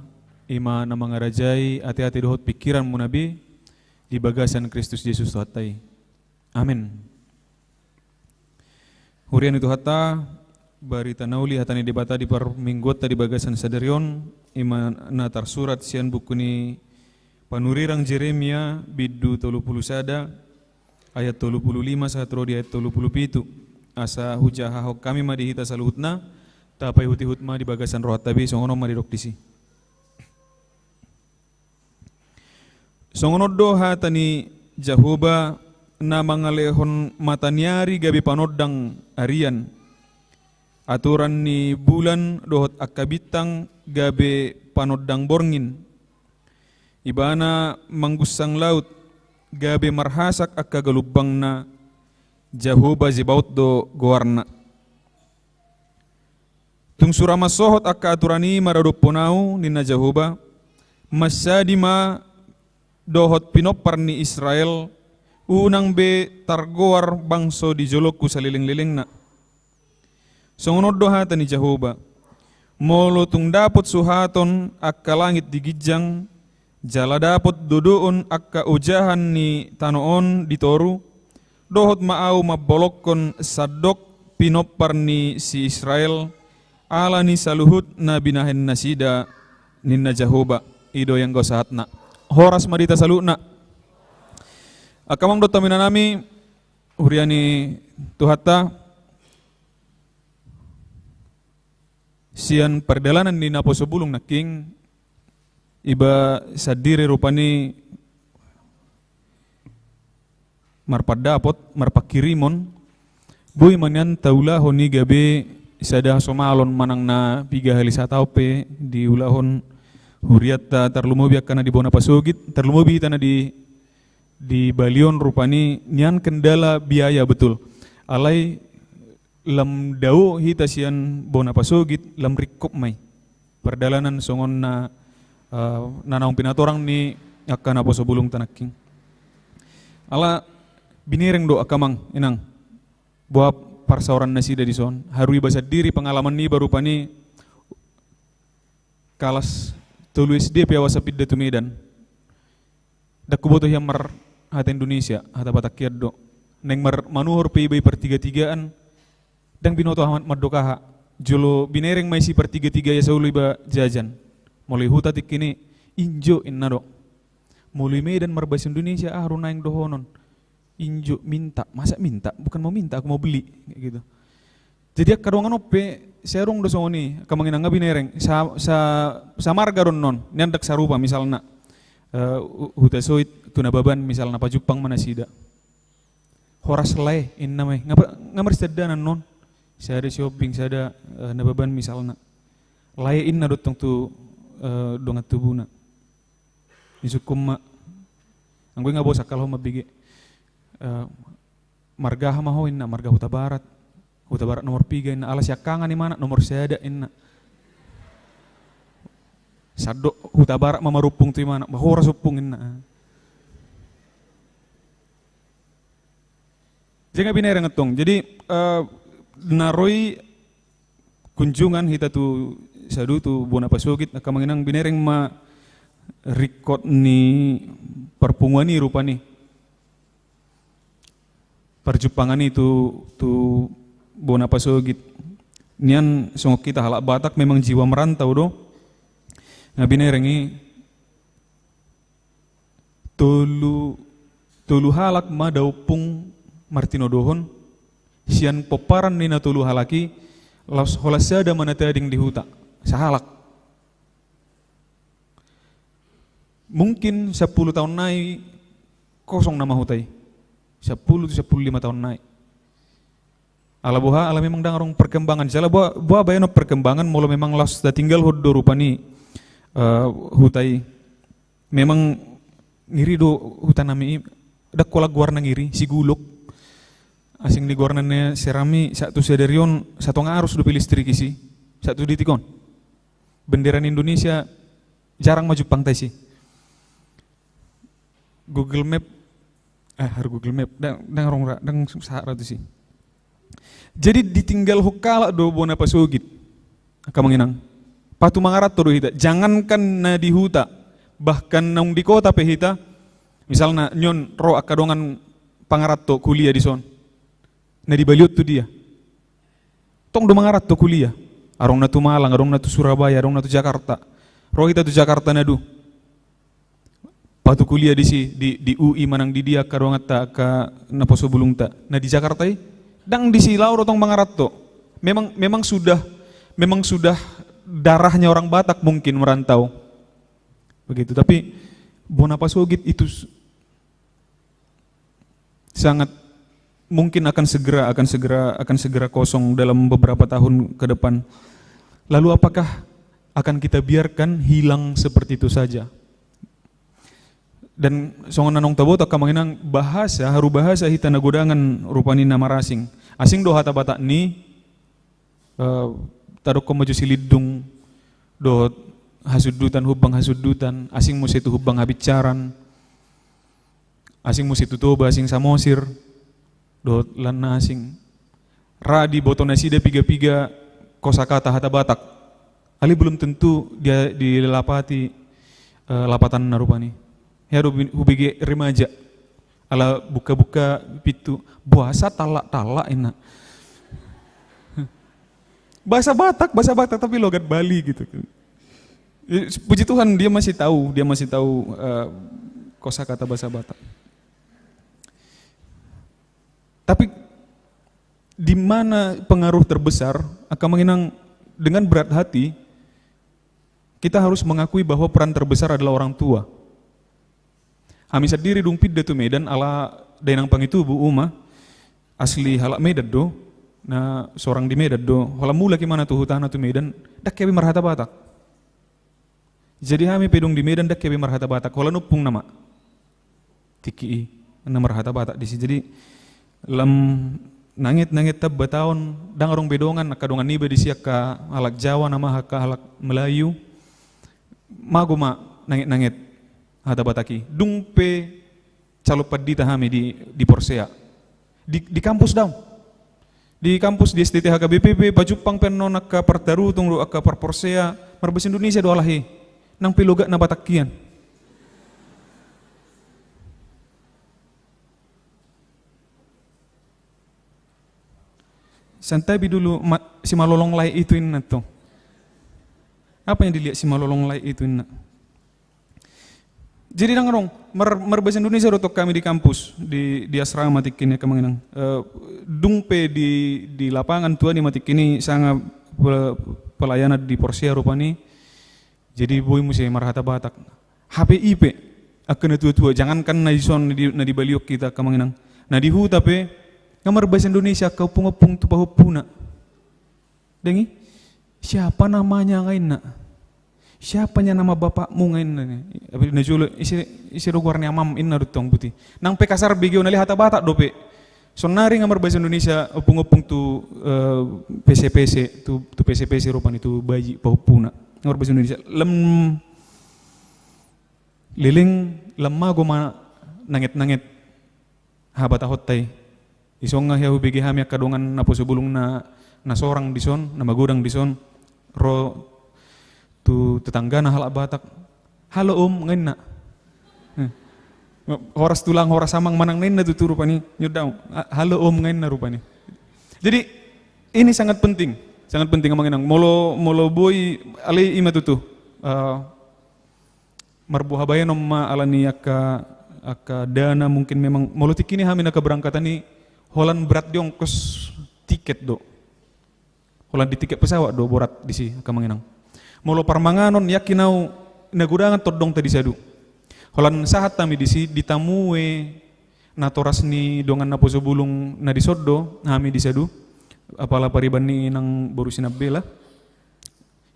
ima na mga rajay, ati-ati dohot pikiran mo nabi, di bagasan Kristus Yesus tuhatay. Amin. Hurian itu hata, bari tanauli hatani debata di par minggot di bagasan sadarion, ima na tarsurat sian buku ni panurirang Jeremia bidu 30 sada, ayat 35 sahatro di ayat 37. Asa hujah hahok kami madihita saluhutna, tapay huti-hut ma di bagasan rohat tabi, songono madirok disi. Songonod do hatani Jahoba na mga lehon matanyari gabi panodang arian. Aturan ni bulan dohot akabitang gabi panodang borngin. Ibana manggusang laut gabi marhasak akagalubang na Jahoba zibaut do goarna. Tung suramasohot akka aturani maradupunau nina Jahoba masadima dohot pinopar ni Israel unang be targoar bangso di jolokku saliling-liling na. Songonod dohata ni Jahoba molo tung dapot suhaton akka langit digijang jala dapot dodoon akka ujahan ni tanoon ditoru dohot maau mabolokkon sadok pinopar ni si Israel ala ni saluhut na binahen nasida ninna Jahoba ido yang gosahatna horas madita saluna akamang dotamina nami huriani tuhata sian perdalanan ni napo sebulung naking iba sadiri rupani marpadapot marpakirimon buy manyan taula honi gabe sada somalon manang na piga halisa taupe di ulahon huriat tarlumobi akana di bona pasugit tarlumobi tana di balion rupani nian kendala biaya betul alai lam dau hita sian bona pasugit lam rikop mai perdalanan songon na nanaong pinatorang ni akana po sebulung tanaking ala binireng do akamang inang buat parsaoran nasida di son harui basa diri pengalaman ni baru pani kalas tulu SD piawa sapid datu Medan dak kuboto yang mar hata Indonesia hata batakiad do neng mar manuhur PIB pertiga-tigaan dang binoto Ahmad Madokaha jolo binereng maisi pertiga-tiga ya saulu iba jajan mulai huta tikini injo inna do mulai Medan marbas Indonesia runaing dohonon injo minta, masa minta? Bukan mau minta, aku mau beli kayak gitu. Jadi kadongan ope serong do songoni kamangin nga binereng sa marga ron non nyandak sarupa misalna huta soit tunababan misalna pajupang manasida. Horas lae inna may ngamar seddanan non. Sada shopping sada nababan misalna. Lae inna dotong tu dongat tubuna. Isukum ma anggoy nga bosa kalau mabigi marga hamaho inna marga huta barat nomor 3 inna alas yakangan ni mana nomor sada inna sado huta barat mamarupung tu mana bahora supung inna jangan binereng ngetong jadi naroi kunjungan hita tu sadu tu bona pasugit nakamanginang binereng ma rikot ni perpunguani rupani perjupangan itu tu bona pasugit nian songok kita halak Batak memang jiwa merantau do ngabinerengi tulu halak ma daupung Martino dohon sian poparan nina tulu halaki las holasada mana tading di huta sahalak mungkin 10 tahun naik kosong nama hutai 10-15 tahun naik. Ala buha ala memang dangarong perkembangan. Jala buha bayano perkembangan mula memang las da tinggal hoddo rupani hutai. Memang ngiri do hutan nami dak kolak guarna ngiri si guluk. Asing di guarnanya serami satu sederion satu ngarus do pilih listrik isi. Satu ditikon. Benderan Indonesia jarang maju pantai sih. Google Map Google Map dang sahara tu sih. Jadi ditinggal hukala do bona pasugit. Kamanginang. Patu mangarat to hita. Jangankan na di huta, bahkan nang di kota pe hita, misalnya nyon ro akadongan pangarat to kuliah di son. Na di Baliut tu dia. Tong do mangarat to kuliah. Arong na tu Malang, arong na tu Surabaya, arong na tu Jakarta. Ro hita tu Jakarta na du. Patu kuliah di UI manang di dia kadongat ta ka naposo bulung ta. Na di Jakarta dang di silau rotong mangarat to. Memang sudah darahnya orang Batak mungkin merantau. Begitu, tapi Bonapasogit itu sangat mungkin akan segera kosong dalam beberapa tahun ke depan. Lalu apakah akan kita biarkan hilang seperti itu saja? Dan songon nanong tabota kamanginang haru bahasa hita nagodangan rupani nama asing. Asing do hata Batak ni tadok ko maju silidung do hasudutan hubang hasudutan, asing musi itu hubang habicaran, asing musi itu toba, asing samosir do lana asing radi botonasida piga-piga kosakata hata Batak ali belum tentu dia dilapati lapatan narupani ya hubigi remaja ala buka-buka pitu puasa talak-talak enak bahasa Batak tapi logat Bali gitu. Puji Tuhan dia masih tahu kosakata bahasa Batak. Tapi di mana pengaruh terbesar akan menginang dengan berat hati kita harus mengakui bahwa peran terbesar adalah orang tua. Kami sendiri dumpit datu Medan ala dainang pangitu Bu Uma asli halak Medan do. Nah, seorang di Medan do, kalau mula gimana tuh hutan tu Medan, dak kebi marhata Batak. Jadi kami pedung di Medan dak kebi marhata Batak, kalau nupung nama, tiki nama marhata Batak di sini. Jadi lam nangit tab batahun, dang orang bedongan, akadongan niba di siak ka halak Jawa nama ka halak Melayu, maguma nangit hata Bataki, dungpe calopad dita kami di Porsea, di kampus daun. Di kampus di STTH KBPP, Pajupang penno naka partaru tunggu aka parporsea, marbes Indonesia do alahi, nang piloga na Batakian. Santai dulu si malolong lai itu inna to. Apa yang dilihat si malolong lai itu inna? Jadi nangrong merbes Indonesia rotok kami di kampus di asrama tikini kemanginang dungpe di lapangan tua di matikini sangat pelayanan di Porsea rupani. Jadi boy musi marhata Batak. HPIP akan tua jangankan na ison na di Baliok kita kemanginang. Na di huta pe ngamerbes Indonesia kau pungapung tu pahupuna. Dengi siapa namanya ngain na? Siapanya nama bapakmu ngain abi na julo isi rogor ni amam inna rutong buti nang pekasar bigyo na hata Batak dope sonari ngamar bahasa Indonesia upung tu PC tu PC rupan itu bayi pahupuna ngamar bahasa Indonesia liling lemma goma nangit habata hotai isonga ya bigi hamya kadongan napo sebulung na sorang dison na magudang dison ro tu tetangga na halak Batak halo ngain na horas tulang horas samang manang nain na tu rupani nyudang halo ngain na rupani. Jadi ini sangat penting amanginang molo boy ali ima tu marbuhabaya nomma alani aka dana mungkin memang molo tikini hamina keberangkatan ni holan berat diongkos tiket do holan di tiket pesawat do borat di si kamanginang molo parmanganon yakinau nagudangan todong tadi sadu. Holan sahat tami disi ditamue natoras ni dongan napo sebulung na disoddo hami disadu apala pariban ni nang boru sinabela.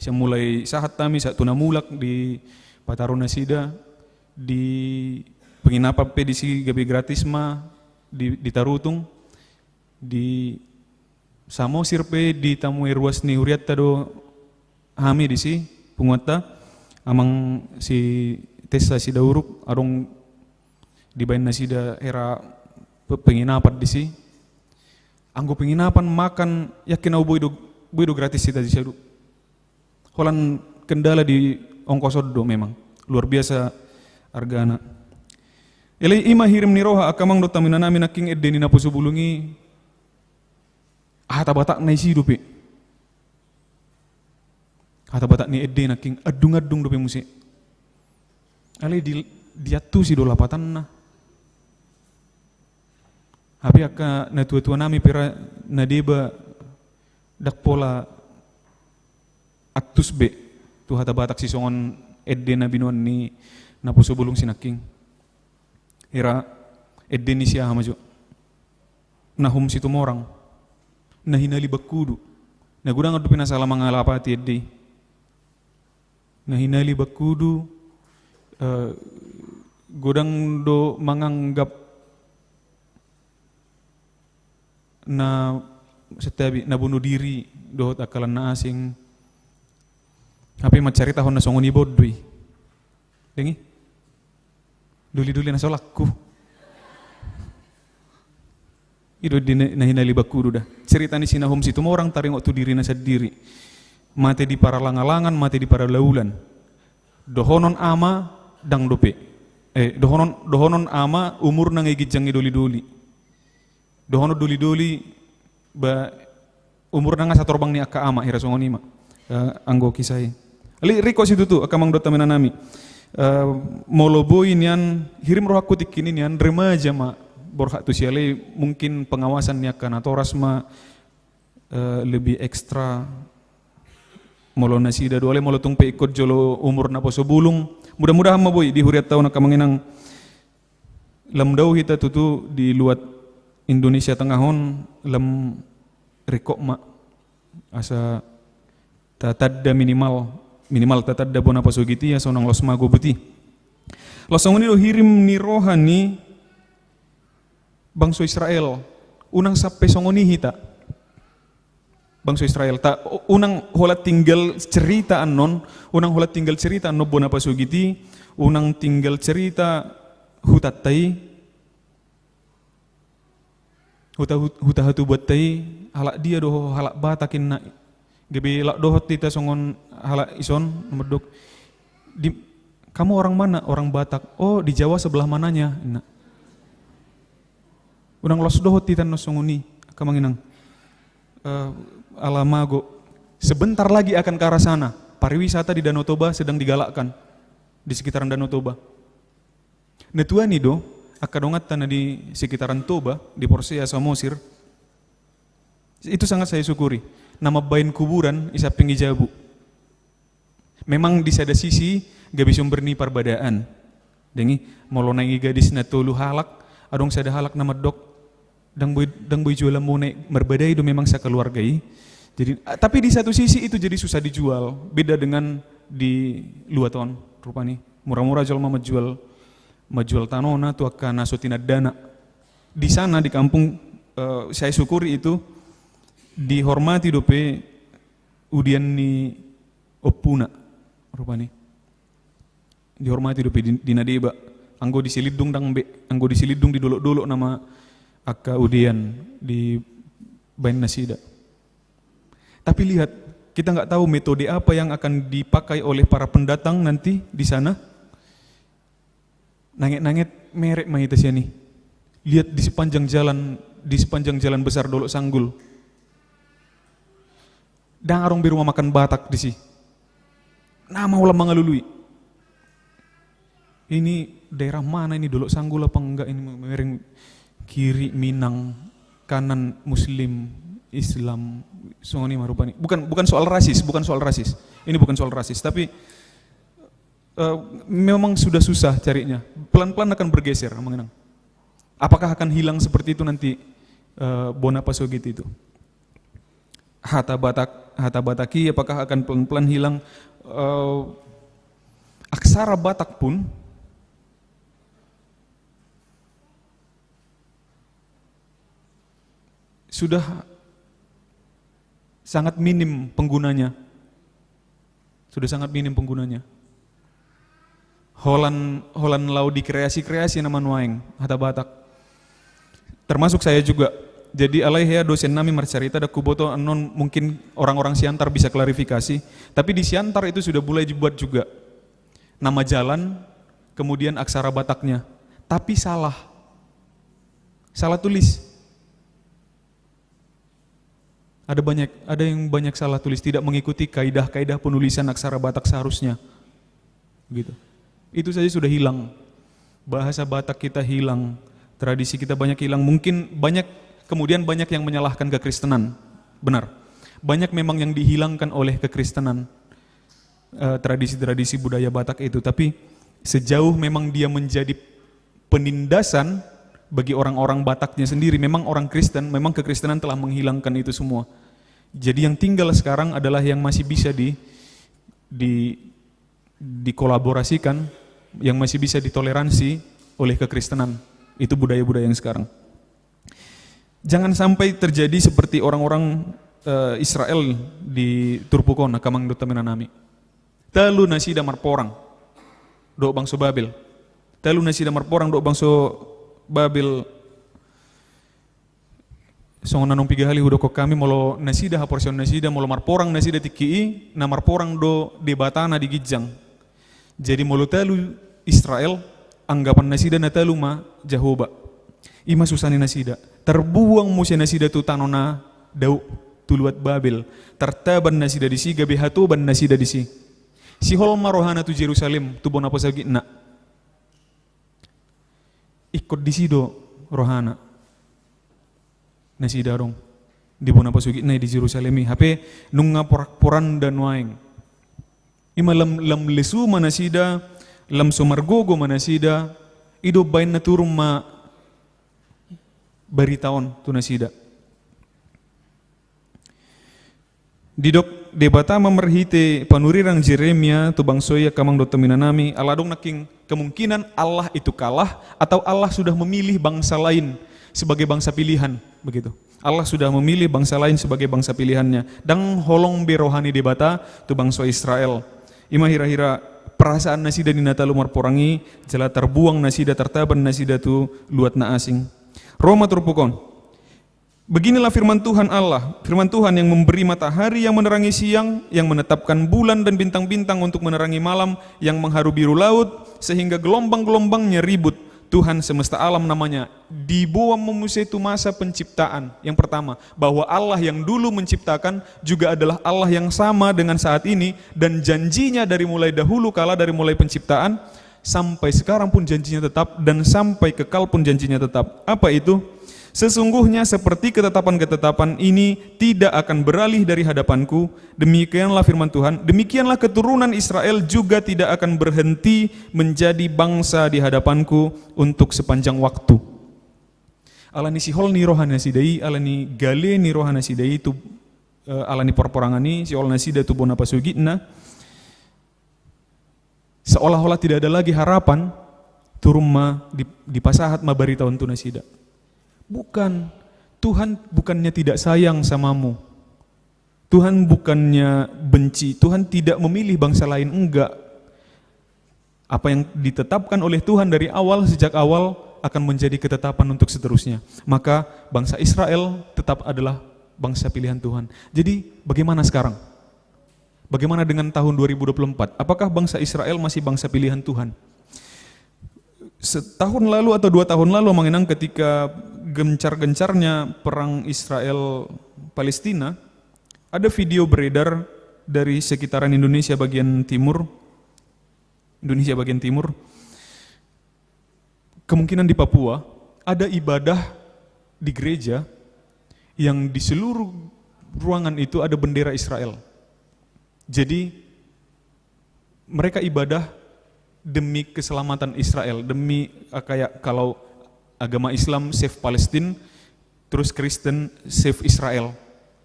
Siya mulai sahat tami sa tunamulak di Pataruna Sida di penginapan pe disi gabi gratis ma di Tarutung di Samosir pe ditamue ruas ni Huriatta do hami disi punguata amang si Tessa si Dauruk arong dibain na sida era penginapan disi anggo penginapan makan yakin au boy do gratis sida disi Holan kendala di ongkosoddo memang luar biasa argana. Elai ima hirim ni roha akamang do tamina nami naking edeni na pusubulungi hata batak na isi dupe. Hata batak ni edde naking adung-adung dupe musi. Elai diatu si do lapatan na. Habi akka na tua-tua nami pera na deba dak pola atus be tu hata batak si songon edde na binuan ni na pusubulung sinaking. Ira edde ni siya hamajo. Nahum situ morang. Nahinali bakudu. Nagudang adu pinasala mangalapati edde. Nahinali bakudu. Godang do manganggap na setiap na bunuh diri dohot akalan na asing. Hapi macari tahun na songoni bodui. Dengi? Duli-duli na solakku. Itu na hinali bakudu dah. Cerita ni sinahum situ orang taring waktu diri na sendiri. Mate di para langalangan, mate di para laulan. Dohonon ama dang dope. Dohonon ama umur nang igijang idoli-doli. Dohono doli-doli ba umur nang satorbang ni akka ama hira songoni ma. Anggo kisai. Ali riko situ tu akamang dota menanami. Moloboy nian hirim roh aku tikini nian remaja ma borhak tu siale mungkin pengawasan ni akan atau rasma lebih ekstra molo nasida dole molo tungpe ikut jolo umur na poso bulung mudah-mudahan ma boy di huriat tahun akamanginang lamdau kita tutu di luat Indonesia tengahon lam rikok ma asa tatadda minimal tatadda bona pasugiti ya sonang los mago buti losong ini do hirim ni rohani bangsa Israel unang sampai songoni hita bangsa Israel ta unang holat tinggal cerita anon bona pasugiti unang tinggal cerita hutatai huta hatu buat tai halak dia doh halak batakin na gebe lak dohot tita songon halak ison medok di kamu orang mana orang Batak oh di Jawa sebelah mananya nah. Unang los dohot tita no songoni kamanginang alamago sebentar lagi akan ke arah sana pariwisata di Danau Toba sedang digalakkan di sekitaran Danau Toba netuani do akadongat tanah di sekitaran Toba, di Porsea Samosir, itu sangat saya syukuri. Nama bain kuburan isa pengijabu. Memang di sada sisi gak bisa berni perbedaan. Dengi molonai gadis na tolu halak, adong sada halak nama dok, dang boy jualan mone berbeda itu memang sakeluargai. Jadi tapi di satu sisi itu jadi susah dijual, beda dengan di luaton rupani. Murah-murah jual mama majual tanona tu akan nasutina dana di sana di kampung saya syukuri itu dihormati dope udian ni opuna rupani dihormati dope di nadeba anggo disilidung anggo disilidung di dolok-dolok nama akka udian di bain nasida tapi lihat kita nggak tahu metode apa yang akan dipakai oleh para pendatang nanti di sana. Nangit merek mahita siya nih. Lihat di sepanjang jalan besar Dolok Sanggul. Dangarong biru makan Batak di si. Nama ulam mangalului. Ini daerah mana ini Dolok Sanggul apa enggak ini mereng kiri Minang, kanan Muslim, Islam, songoni marupani. Bukan soal rasis. Ini bukan soal rasis, tapi memang sudah susah carinya. Pelan-pelan akan bergeser, mengenang. Apakah akan hilang seperti itu nanti bona pasogit itu? Hata Bataki apakah akan pelan-pelan hilang? Aksara Batak pun sudah sangat minim penggunanya. Holan lau di kreasi nama nuaing hata Batak. Termasuk saya juga Jadi alaihe dosen nami marcarita da kuboto anon mungkin orang-orang Siantar bisa klarifikasi, tapi di Siantar itu sudah mulai dibuat juga nama jalan, kemudian aksara Bataknya, tapi salah tulis. Ada yang banyak salah tulis, tidak mengikuti kaidah-kaidah penulisan aksara Batak seharusnya. Gitu. Itu saja sudah hilang. Bahasa Batak kita hilang, tradisi kita banyak hilang. Kemudian banyak yang menyalahkan kekristenan. Benar. Banyak memang yang dihilangkan oleh kekristenan. Tradisi-tradisi budaya Batak itu, tapi sejauh memang dia menjadi penindasan bagi orang-orang Bataknya sendiri, memang orang Kristen, memang kekristenan telah menghilangkan itu semua. Jadi yang tinggal sekarang adalah yang masih bisa dikolaborasikan, yang masih bisa ditoleransi oleh kekristenan. Itu budaya-budaya yang sekarang. Jangan sampai terjadi seperti orang-orang Israel di Turpukona, kamang do taminanami. Talu nasida marporang do bangso Babel. Talu nasida marporang do bangso Babel. Songon nanong pigahali hudo ko kami molo nasida ha porsion nasida molo marporang nasida tikii na marporang do debatana di Gijang. Jadi molo talu Israel anggapan nasida na talu ma Jahoba. Ima susani nasida. Terbuang musia nasida tu tanona dau tuluat Babel. Tertaban nasida disi gabe hatoban nasida disi. Si holma rohana tu Jerusalem tu bona posagi na. Ikut disi do rohana. Nasida dong. Di bona posagi na di Jerusalemi. Hape nunga porak-poran dan waeng. Ima lam lesu manasida, lam sumargogo manasida, ido bain na turun ma baritaon tu nasida. Didok debata memerhite panurirang Jeremia tu bangsoya kamang do taminanami aladong naking kemungkinan Allah itu kalah atau Allah sudah memilih bangsa lain sebagai bangsa pilihan begitu. Allah sudah memilih bangsa lain sebagai bangsa pilihannya. Dang holong berohani debata tu bangsa Israel. Ima hira-hira perasaan nasida di natalu marporangi jala terbuang nasida tertaban nasida tu luat na asing. Roma Turpukon. Beginilah firman Tuhan Allah, firman Tuhan yang memberi matahari yang menerangi siang, yang menetapkan bulan dan bintang-bintang untuk menerangi malam, yang mengharu biru laut, sehingga gelombang-gelombangnya ribut. Tuhan semesta alam namanya. Di bawah memusetu masa penciptaan. Yang pertama, bahwa Allah yang dulu menciptakan juga adalah Allah yang sama dengan saat ini, dan janjinya dari mulai dahulu kala dari mulai penciptaan, sampai sekarang pun janjinya tetap, dan sampai kekal pun janjinya tetap. Apa itu? Sesungguhnya seperti ketetapan-ketetapan ini tidak akan beralih dari hadapanku, demikianlah firman Tuhan, demikianlah keturunan Israel juga tidak akan berhenti menjadi bangsa di hadapanku untuk sepanjang waktu. Alani sihol ni rohana sidai, alani gale ni rohana sidai itu alani porporangani, sihol nasida tu bona pasugitna. Seolah-olah tidak ada lagi harapan turun di pasahat ma bari tahun tunasida. Bukan, Tuhan bukannya tidak sayang samamu. Tuhan bukannya benci, Tuhan tidak memilih bangsa lain, enggak. Apa yang ditetapkan oleh Tuhan dari awal, sejak awal akan menjadi ketetapan untuk seterusnya. Maka bangsa Israel tetap adalah bangsa pilihan Tuhan. Jadi bagaimana sekarang? Bagaimana dengan tahun 2024? Apakah bangsa Israel masih bangsa pilihan Tuhan? Setahun lalu atau 2 tahun lalu mengenang ketika gencar-gencarnya perang Israel-Palestina, ada video beredar dari sekitaran Indonesia bagian timur, kemungkinan di Papua, ada ibadah di gereja yang di seluruh ruangan itu ada bendera Israel. Jadi mereka ibadah demi keselamatan Israel, demi kayak kalau agama Islam save Palestina, terus Kristen save Israel.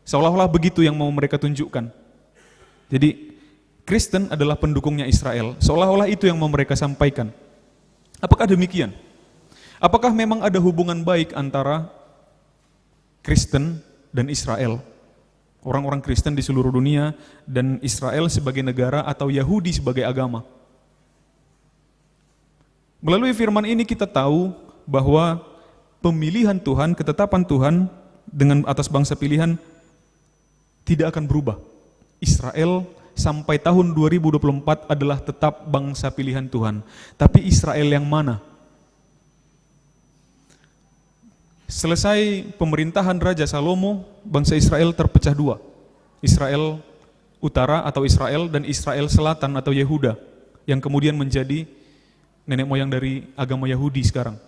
Seolah-olah begitu yang mau mereka tunjukkan. Jadi Kristen adalah pendukungnya Israel, seolah-olah itu yang mau mereka sampaikan. Apakah demikian? Apakah memang ada hubungan baik antara Kristen dan Israel? Orang-orang Kristen di seluruh dunia dan Israel sebagai negara atau Yahudi sebagai agama. Melalui firman ini kita tahu bahwa pemilihan Tuhan, ketetapan Tuhan dengan atas bangsa pilihan tidak akan berubah. Israel sampai tahun 2024 adalah tetap bangsa pilihan Tuhan. Tapi Israel yang mana? Selesai pemerintahan Raja Salomo, bangsa Israel terpecah dua. Israel Utara atau Israel dan Israel Selatan atau Yehuda, yang kemudian menjadi nenek moyang dari agama Yahudi sekarang.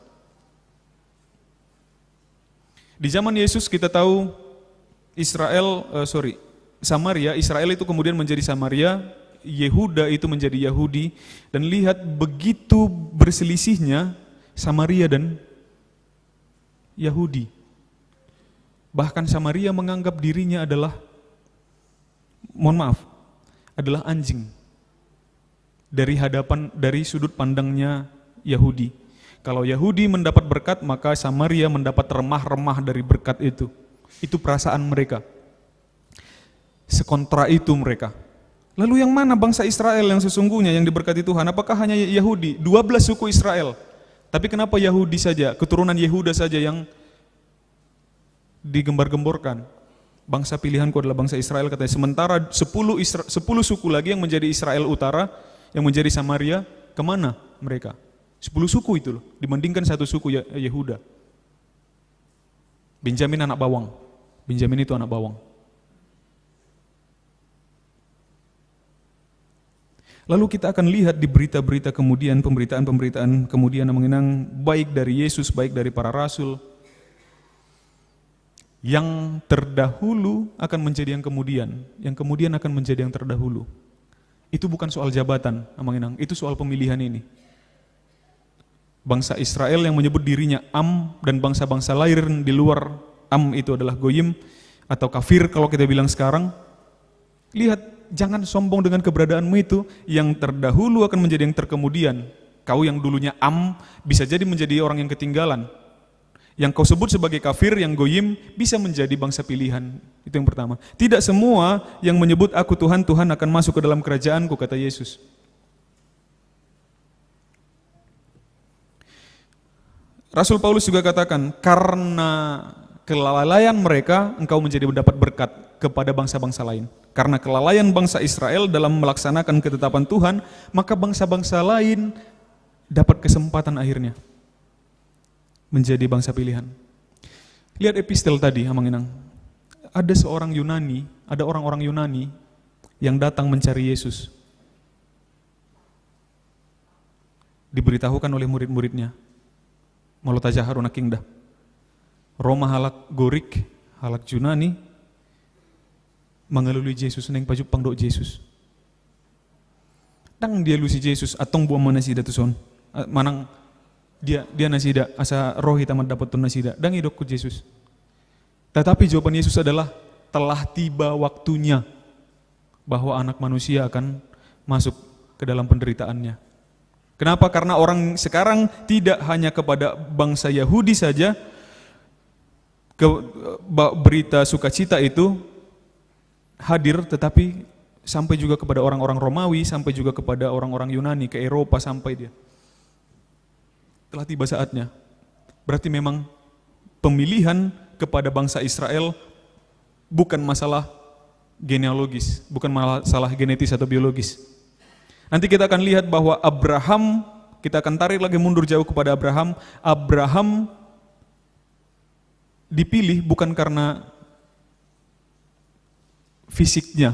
Di zaman Yesus kita tahu Samaria, Israel itu kemudian menjadi Samaria, Yehuda itu menjadi Yahudi, dan lihat begitu berselisihnya Samaria dan Yahudi. Bahkan Samaria menganggap dirinya adalah, adalah anjing dari sudut pandangnya Yahudi. Kalau Yahudi mendapat berkat, maka Samaria mendapat remah-remah dari berkat itu. Itu perasaan mereka. Sekontra itu mereka. Lalu yang mana bangsa Israel yang sesungguhnya yang diberkati Tuhan? Apakah hanya Yahudi? 12 suku Israel. Tapi kenapa Yahudi saja, keturunan Yehuda saja yang digembar-gemborkan? Bangsa pilihanku adalah bangsa Israel, katanya. Sementara 10 suku lagi yang menjadi Israel Utara, yang menjadi Samaria, kemana mereka? 10 suku itu loh, dibandingkan satu suku Yehuda. Benjamin anak bawang. Benjamin itu anak bawang. Lalu kita akan lihat di berita-berita kemudian, pemberitaan kemudian yang mengenang baik dari Yesus, baik dari para rasul. Yang terdahulu akan menjadi yang kemudian akan menjadi yang terdahulu. Itu bukan soal jabatan, mengenang, itu soal pemilihan ini. Bangsa Israel yang menyebut dirinya Am dan bangsa-bangsa lain di luar Am itu adalah Goyim atau kafir kalau kita bilang sekarang. Lihat, jangan sombong dengan keberadaanmu itu. Yang terdahulu akan menjadi yang terkemudian. Kau yang dulunya Am bisa jadi menjadi orang yang ketinggalan. Yang kau sebut sebagai kafir, yang Goyim, bisa menjadi bangsa pilihan. Itu yang pertama. Tidak semua yang menyebut aku Tuhan, Tuhan akan masuk ke dalam kerajaanku, kata Yesus. Rasul Paulus juga katakan, karena kelalaian mereka, engkau menjadi mendapat berkat kepada bangsa-bangsa lain. Karena kelalaian bangsa Israel dalam melaksanakan ketetapan Tuhan, maka bangsa-bangsa lain dapat kesempatan akhirnya menjadi bangsa pilihan. Lihat epistel tadi, Amanginang. Ada seorang Yunani, ada orang-orang Yunani yang datang mencari Yesus. Diberitahukan oleh murid-muridnya. Molotaja Haruna Kingda. Roma halak Gorik, halak Yunani, mengelului Yesus, neng paju pangdok Yesus. Dang dia lusi Yesus, atong buang manasida tu son. Manang dia nasida, asa rohi tamat dapat tu nasida. Dang idok ku Yesus. Tetapi jawaban Yesus adalah, telah tiba waktunya bahwa anak manusia akan masuk ke dalam penderitaannya. Kenapa? Karena orang sekarang tidak hanya kepada bangsa Yahudi saja berita sukacita itu hadir, tetapi sampai juga kepada orang-orang Romawi, sampai juga kepada orang-orang Yunani, ke Eropa sampai dia. Telah tiba saatnya. Berarti memang pemilihan kepada bangsa Israel bukan masalah genealogis, bukan masalah genetis atau biologis. Nanti kita akan lihat bahwa Abraham, kita akan tarik lagi mundur jauh kepada Abraham. Abraham dipilih bukan karena fisiknya,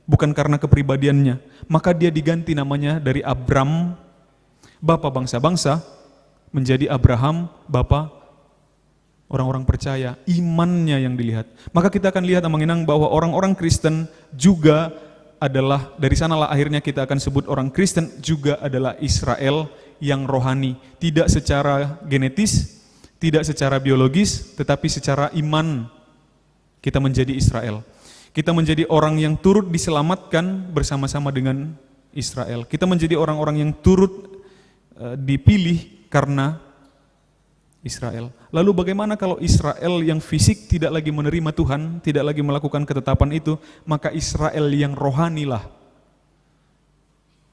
bukan karena kepribadiannya. Maka dia diganti namanya dari Abram, bapa bangsa-bangsa, menjadi Abraham, bapa orang-orang percaya. Imannya yang dilihat. Maka kita akan lihat Amanginang bahwa orang-orang Kristen juga adalah, dari sanalah akhirnya kita akan sebut orang Kristen juga adalah Israel yang rohani. Tidak secara genetis, tidak secara biologis, tetapi secara iman kita menjadi Israel. Kita menjadi orang yang turut diselamatkan bersama-sama dengan Israel. Kita menjadi orang-orang yang turut dipilih karena Israel. Lalu bagaimana kalau Israel yang fisik tidak lagi menerima Tuhan, tidak lagi melakukan ketetapan itu, maka Israel yang rohanilah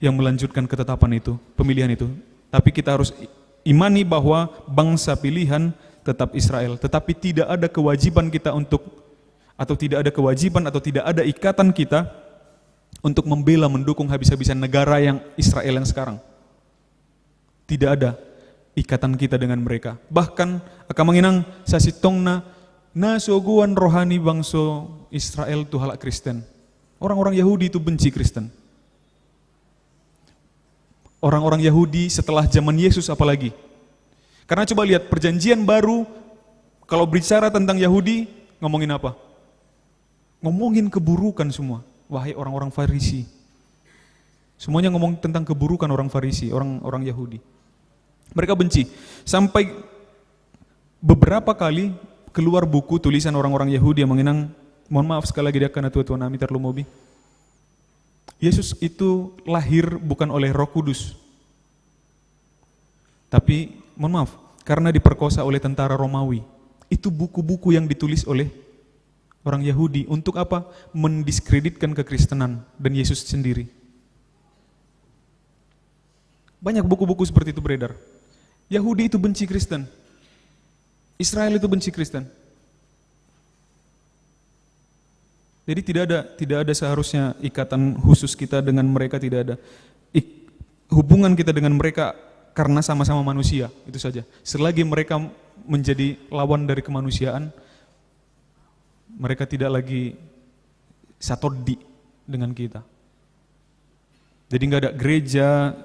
yang melanjutkan ketetapan itu, pemilihan itu. Tapi kita harus imani bahwa bangsa pilihan tetap Israel. Tetapi tidak ada kewajiban kita tidak ada ikatan kita untuk membela, mendukung habis-habisan negara yang Israel yang sekarang. Tidak ada ikatan kita dengan mereka. Bahkan akan menginang sasitongna nasoguan rohani bangsa Israel tu halak Kristen. Orang-orang Yahudi itu benci Kristen. Orang-orang Yahudi setelah zaman Yesus apalagi. Karena coba lihat perjanjian baru, kalau bicara tentang Yahudi, ngomongin apa? Ngomongin keburukan semua. Wahai orang-orang Farisi. Semuanya ngomong tentang keburukan orang Farisi, orang Yahudi. Mereka benci. Sampai beberapa kali keluar buku tulisan orang-orang Yahudi yang mengenang, mohon maaf sekali lagi dia karena tua-tua nami terlumobi. Yesus itu lahir bukan oleh Roh Kudus. Tapi, mohon maaf, karena diperkosa oleh tentara Romawi. Itu buku-buku yang ditulis oleh orang Yahudi. Untuk apa? Mendiskreditkan kekristenan dan Yesus sendiri. Banyak buku-buku seperti itu beredar. Yahudi itu benci Kristen. Israel itu benci Kristen. Jadi tidak ada seharusnya ikatan khusus kita dengan mereka, tidak ada. Hubungan kita dengan mereka karena sama-sama manusia, itu saja. Selagi mereka menjadi lawan dari kemanusiaan, mereka tidak lagi satodi dengan kita. Jadi nggak ada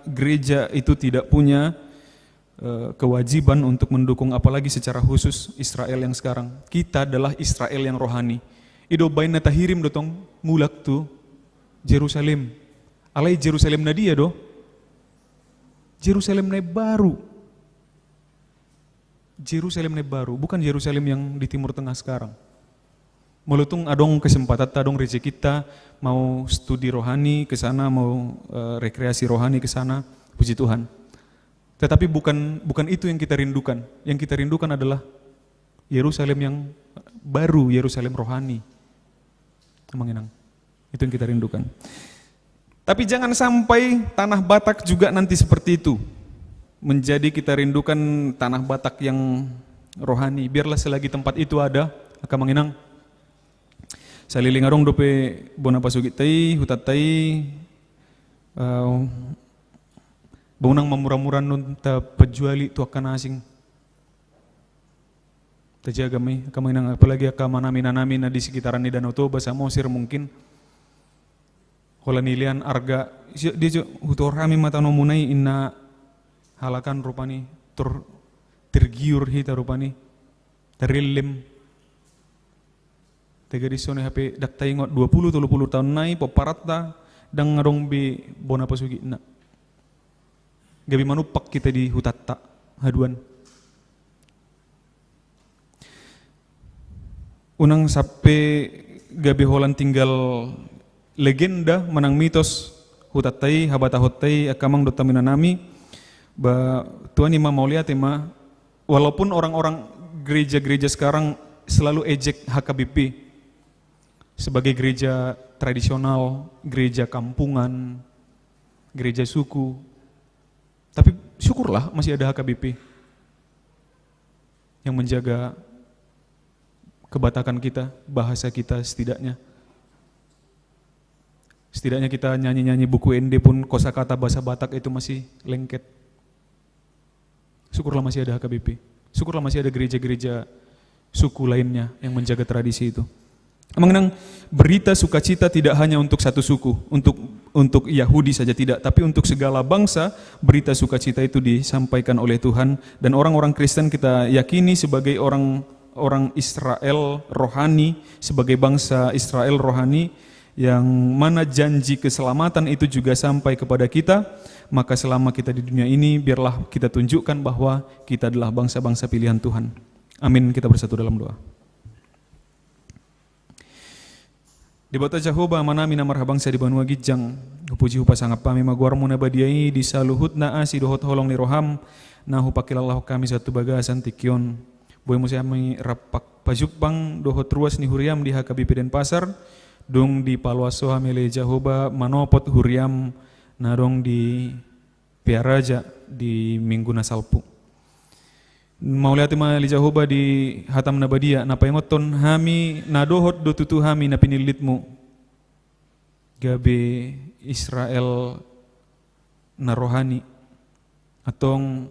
gereja itu tidak punya kewajiban untuk mendukung, apalagi secara khusus Israel yang sekarang. Kita adalah Israel yang rohani. Ido baina tahirim dotong mulak tu Jerusalem. Alai Jerusalem na dia do. Jerusalem na baru. Jerusalem na baru, bukan Jerusalem yang di Timur Tengah sekarang. Melutung adong kesempatan, adong rezeki kita mau studi rohani ke sana, mau rekreasi rohani ke sana, puji Tuhan. Tetapi bukan itu yang kita rindukan. Yang kita rindukan adalah Yerusalem yang baru, Yerusalem rohani. Mengenang. Itu yang kita rindukan. Tapi jangan sampai tanah Batak juga nanti seperti itu. Menjadi kita rindukan tanah Batak yang rohani. Biarlah selagi tempat itu ada, akan mengenang. Salilingarong dope bona pasugitai, hutatai, bangunang mamura-mura nun ta pejuali tu akan asing. Terjaga may, kami nang apalagi manami na di sekitaran ni Danau Toba sa Mosir mungkin. Kala nilian arga dia hutor kami matano munai inna halakan rupani tergiur hita rupani terilim. Tega di sone HP dak taingot 20-30 tahun nai paparata dang ngarong be bona pasugi na. Gabi manupak kita di hutatta haduan. Unang sampai gabi holan tinggal legenda menang mitos hutatai habata hotai akamang dotamina nami ba tuan ima maulia tema walaupun orang-orang gereja-gereja sekarang selalu ejek HKBP sebagai gereja tradisional, gereja kampungan, gereja suku, tapi syukurlah masih ada HKBP yang menjaga kebatakan kita, bahasa kita setidaknya. Setidaknya kita nyanyi-nyanyi buku ND pun kosakata bahasa Batak itu masih lengket. Syukurlah masih ada HKBP. Syukurlah masih ada gereja-gereja suku lainnya yang menjaga tradisi itu. Mengenang berita sukacita tidak hanya untuk satu suku, untuk Yahudi saja tidak, tapi untuk segala bangsa berita sukacita itu disampaikan oleh Tuhan, dan orang-orang Kristen kita yakini sebagai orang Israel rohani, sebagai bangsa Israel rohani yang mana janji keselamatan itu juga sampai kepada kita. Maka selama kita di dunia ini biarlah kita tunjukkan bahwa kita adalah bangsa-bangsa pilihan Tuhan. Amin. Kita bersatu dalam doa. Di bata Jehovah manami na marhabang sa di banua gijang puji hupa sangap pami maguar muna badiai di saluhut na asi dohot holong ni roham na hupakilallah kami satu bagasan tikyon boy mo siya may rapak pajupang dohot ruas ni huriam di HKBP Denpasar dong di Paluaso hamile Jehovah manopot huriam na dong di Piaraja di Minggu Nasalpu. Mauliati ma li Jehovah di hatam nabadia na paingoton hami nadohot do tutu hami na pinilitmu. Gabe Israel na rohani atong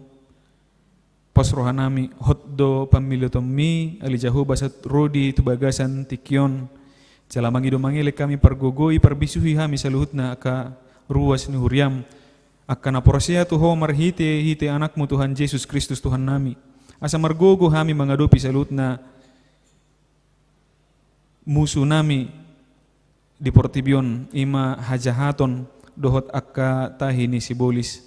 pas rohanami hot do pamilyo tommi ali Jehovah sat rodi tubagasan tikyon. Jalamangi do mangile kami pargogoi parbisuhi hami saluhutna aka ruas ni huriam. Akan naporsia tuho marhite hite anakmu Tuhan Yesus Kristus Tuhan nami. Asa margogo hami mangadopi salutna musuh nami di Portibion ima hajahaton dohot akka tahini sibolis.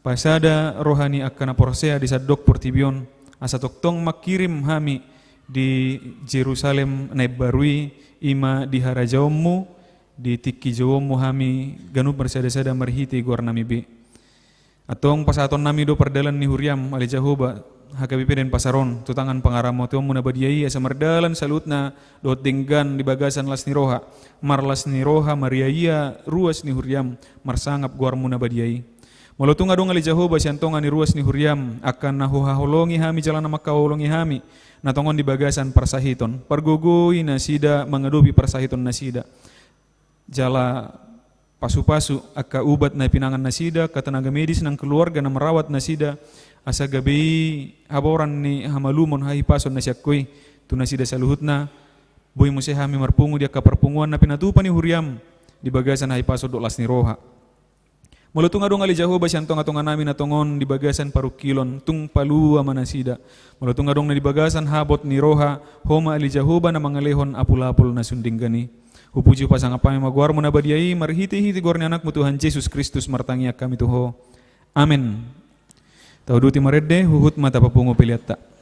Pasada rohani akka naporsea di sadok Portibion asa toktong makirim hami di Jerusalem naibarui ima di harajawmu di tiki jawmu hami ganup bersada-sada marhiti guar nami be. Atong pasaton nami do perdalan ni huriam ali Jehovah hakabipi den pasaron tutangan pangaramo tuam muna badiai asa mardalan salutna dot denggan di bagasan las ni roha marlas ni roha mariaya ruas ni huriam marsangap guar muna badiai malotung adong ali Jehovah siantongan ni ruas ni huriam akan nahuhaholongi hami jalana makahulongi hami natongon di bagasan parsahiton pargogoi nasida mangadopi parsahiton nasida jala pasu-pasu akka ubat na pinangan nasida ka tenaga medis nang keluarga na merawat nasida asa gabi haboran ni hamalumon hai pason na siakoy tu nasida saluhutna boy mo hami marpungu dia ka perpunguan na pinatupan ni huriam di bagasan hai pason do las ni roha mulutung adong ali Jehovah siantong atongan namin natongon di bagasan parukilon tung palua manasida mulutung adong na di bagasan habot ni roha homa ali Jehovah na mangalehon apul-apul na sundinggani hupuji pasang apa yang maguar mo na badiai marhiti-hiti gorni anakmu Tuhan Yesus Kristus martangiak kami tuho amin. Tahu duti maredde huhut mata papungo piliatta. Yesus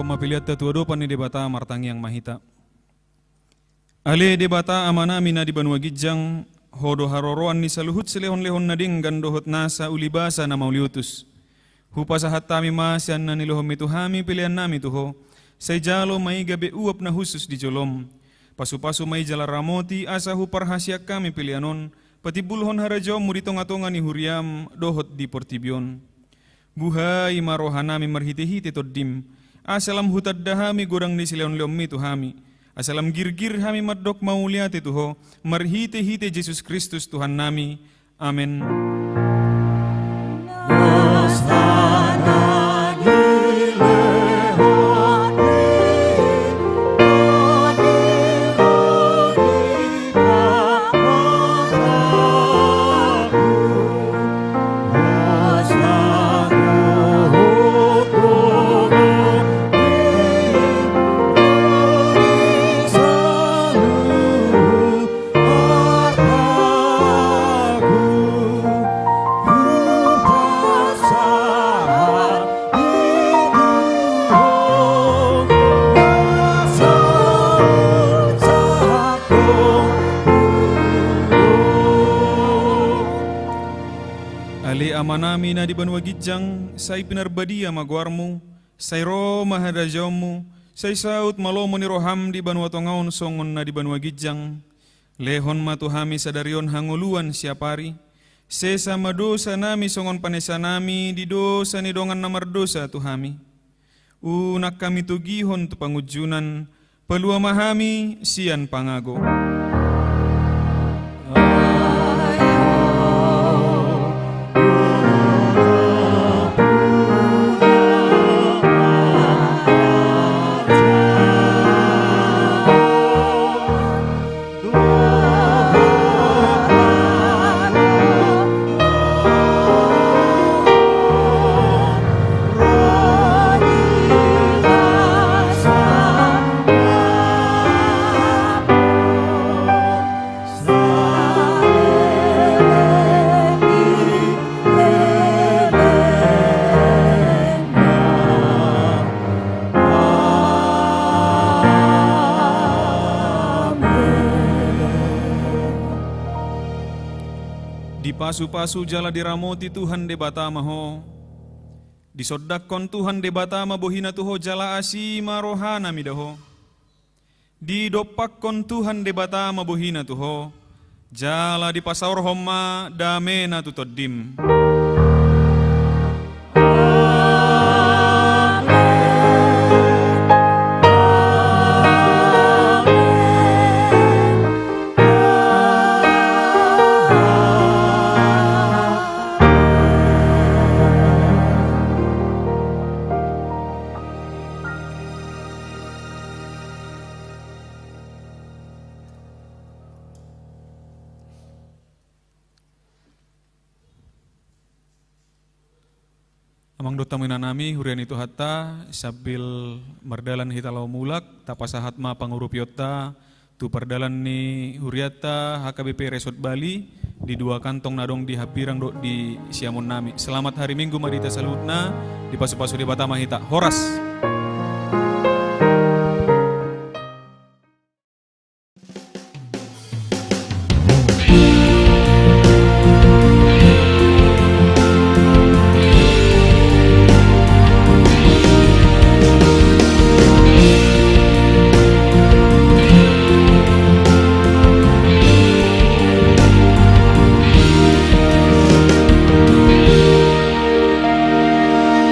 koma pilihat tua dopan ni debata martangi yang mahita. Ale debata amana mina di banua gijang hodo haroroan ni saluhut selehon-lehon nading gandohot nasa ulibasa na mauliutus. Hupa sahat tami masyan na nilohom itu hami pilihan nami tuho. Say jalo may gabi uap na husus di jolom. Pasu-pasu may jala ramoti asa hupar hasyak kami pilihanon. Pati bulhon harajo muritonga-tonga ni huriam dohot di portibion. Buhay marohanami marhiti-hiti toddim. Asalam hutad dahami gorang ni sileon-leom itu hami. Asalam girgir hami madok mauliati tuho, marhite-hite Yesus Kristus Tuhan nami. Amin. Amanami na di banua gijang, say pinarbadia magwarmu, say ro mahadajamu, say saut malomo ni roham di banua tongaon songon na di banua gijang, lehon matuhami sadarion hanguluan siapari, sesa madosa nami songon panesa nami di dosa ni dongan namar dosa tuhami. Unak kami tugihon tu pangujunan, pelua mahami sian pangago. Pasu-pasu jala diramoti Tuhan debata maho. Disodakon Tuhan debata mabohina tuho jala asima rohana midaho. Didopakkon Tuhan debata mabohina tuho. Jala di pasaur homa damena tutoddim. Amang dota minanami hurian itu hatta sabil mardalan hitalau mulak tapasahat ma pangurupiota tu perdalan ni huriata HKBP Resort Bali di dua kantong nadong di hapirang dok di siamun nami. Selamat hari Minggu marita salutna di pasu-pasu di Batama hita. Horas.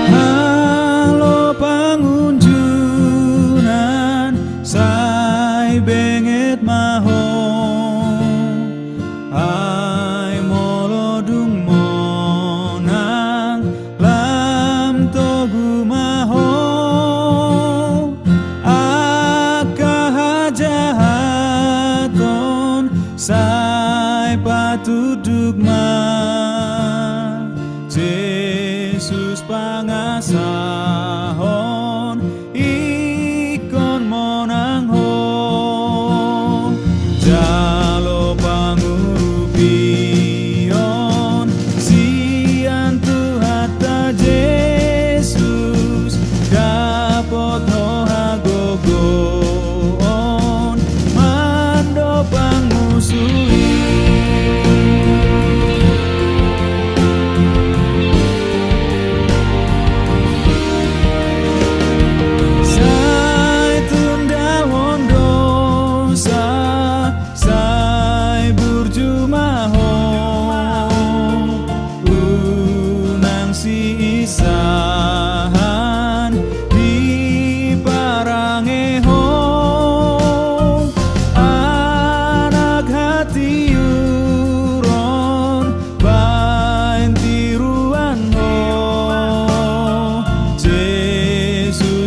Halo Pangu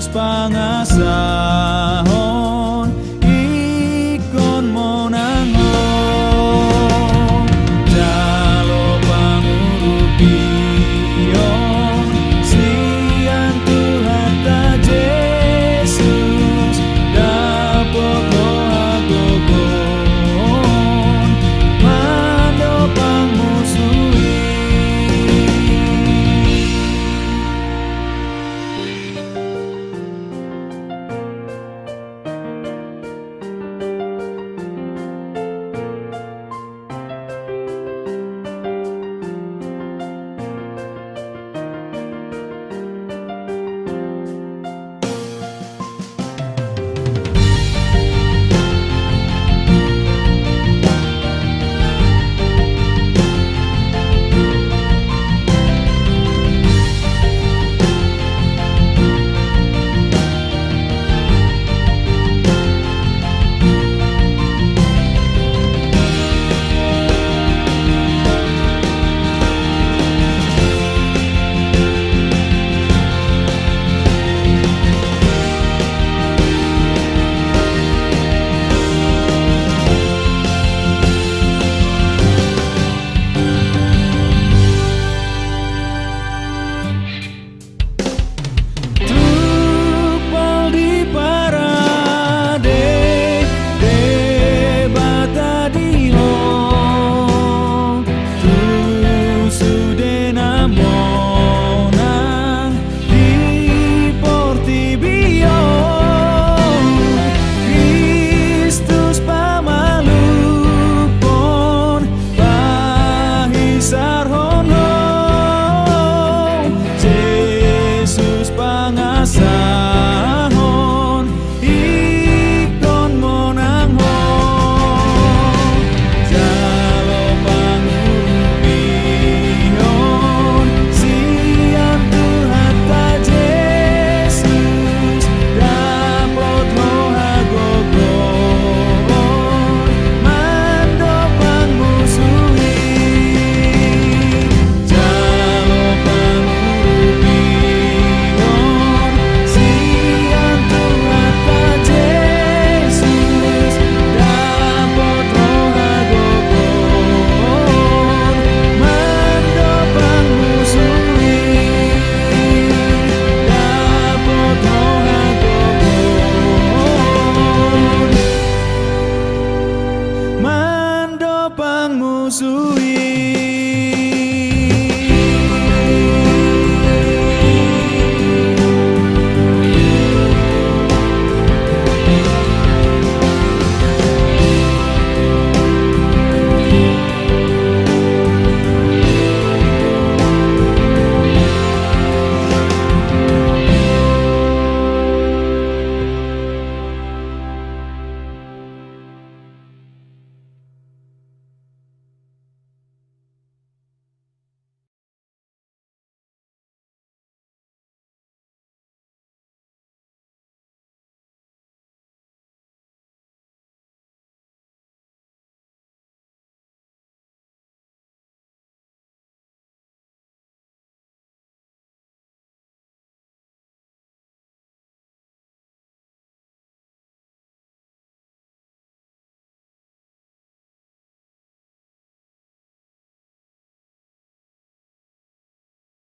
Yesus pangasahon ikon monangon jalo pangurupion sian Tuhan ta Yesus dapot loa gogon mandopang musui. Yesus pangasah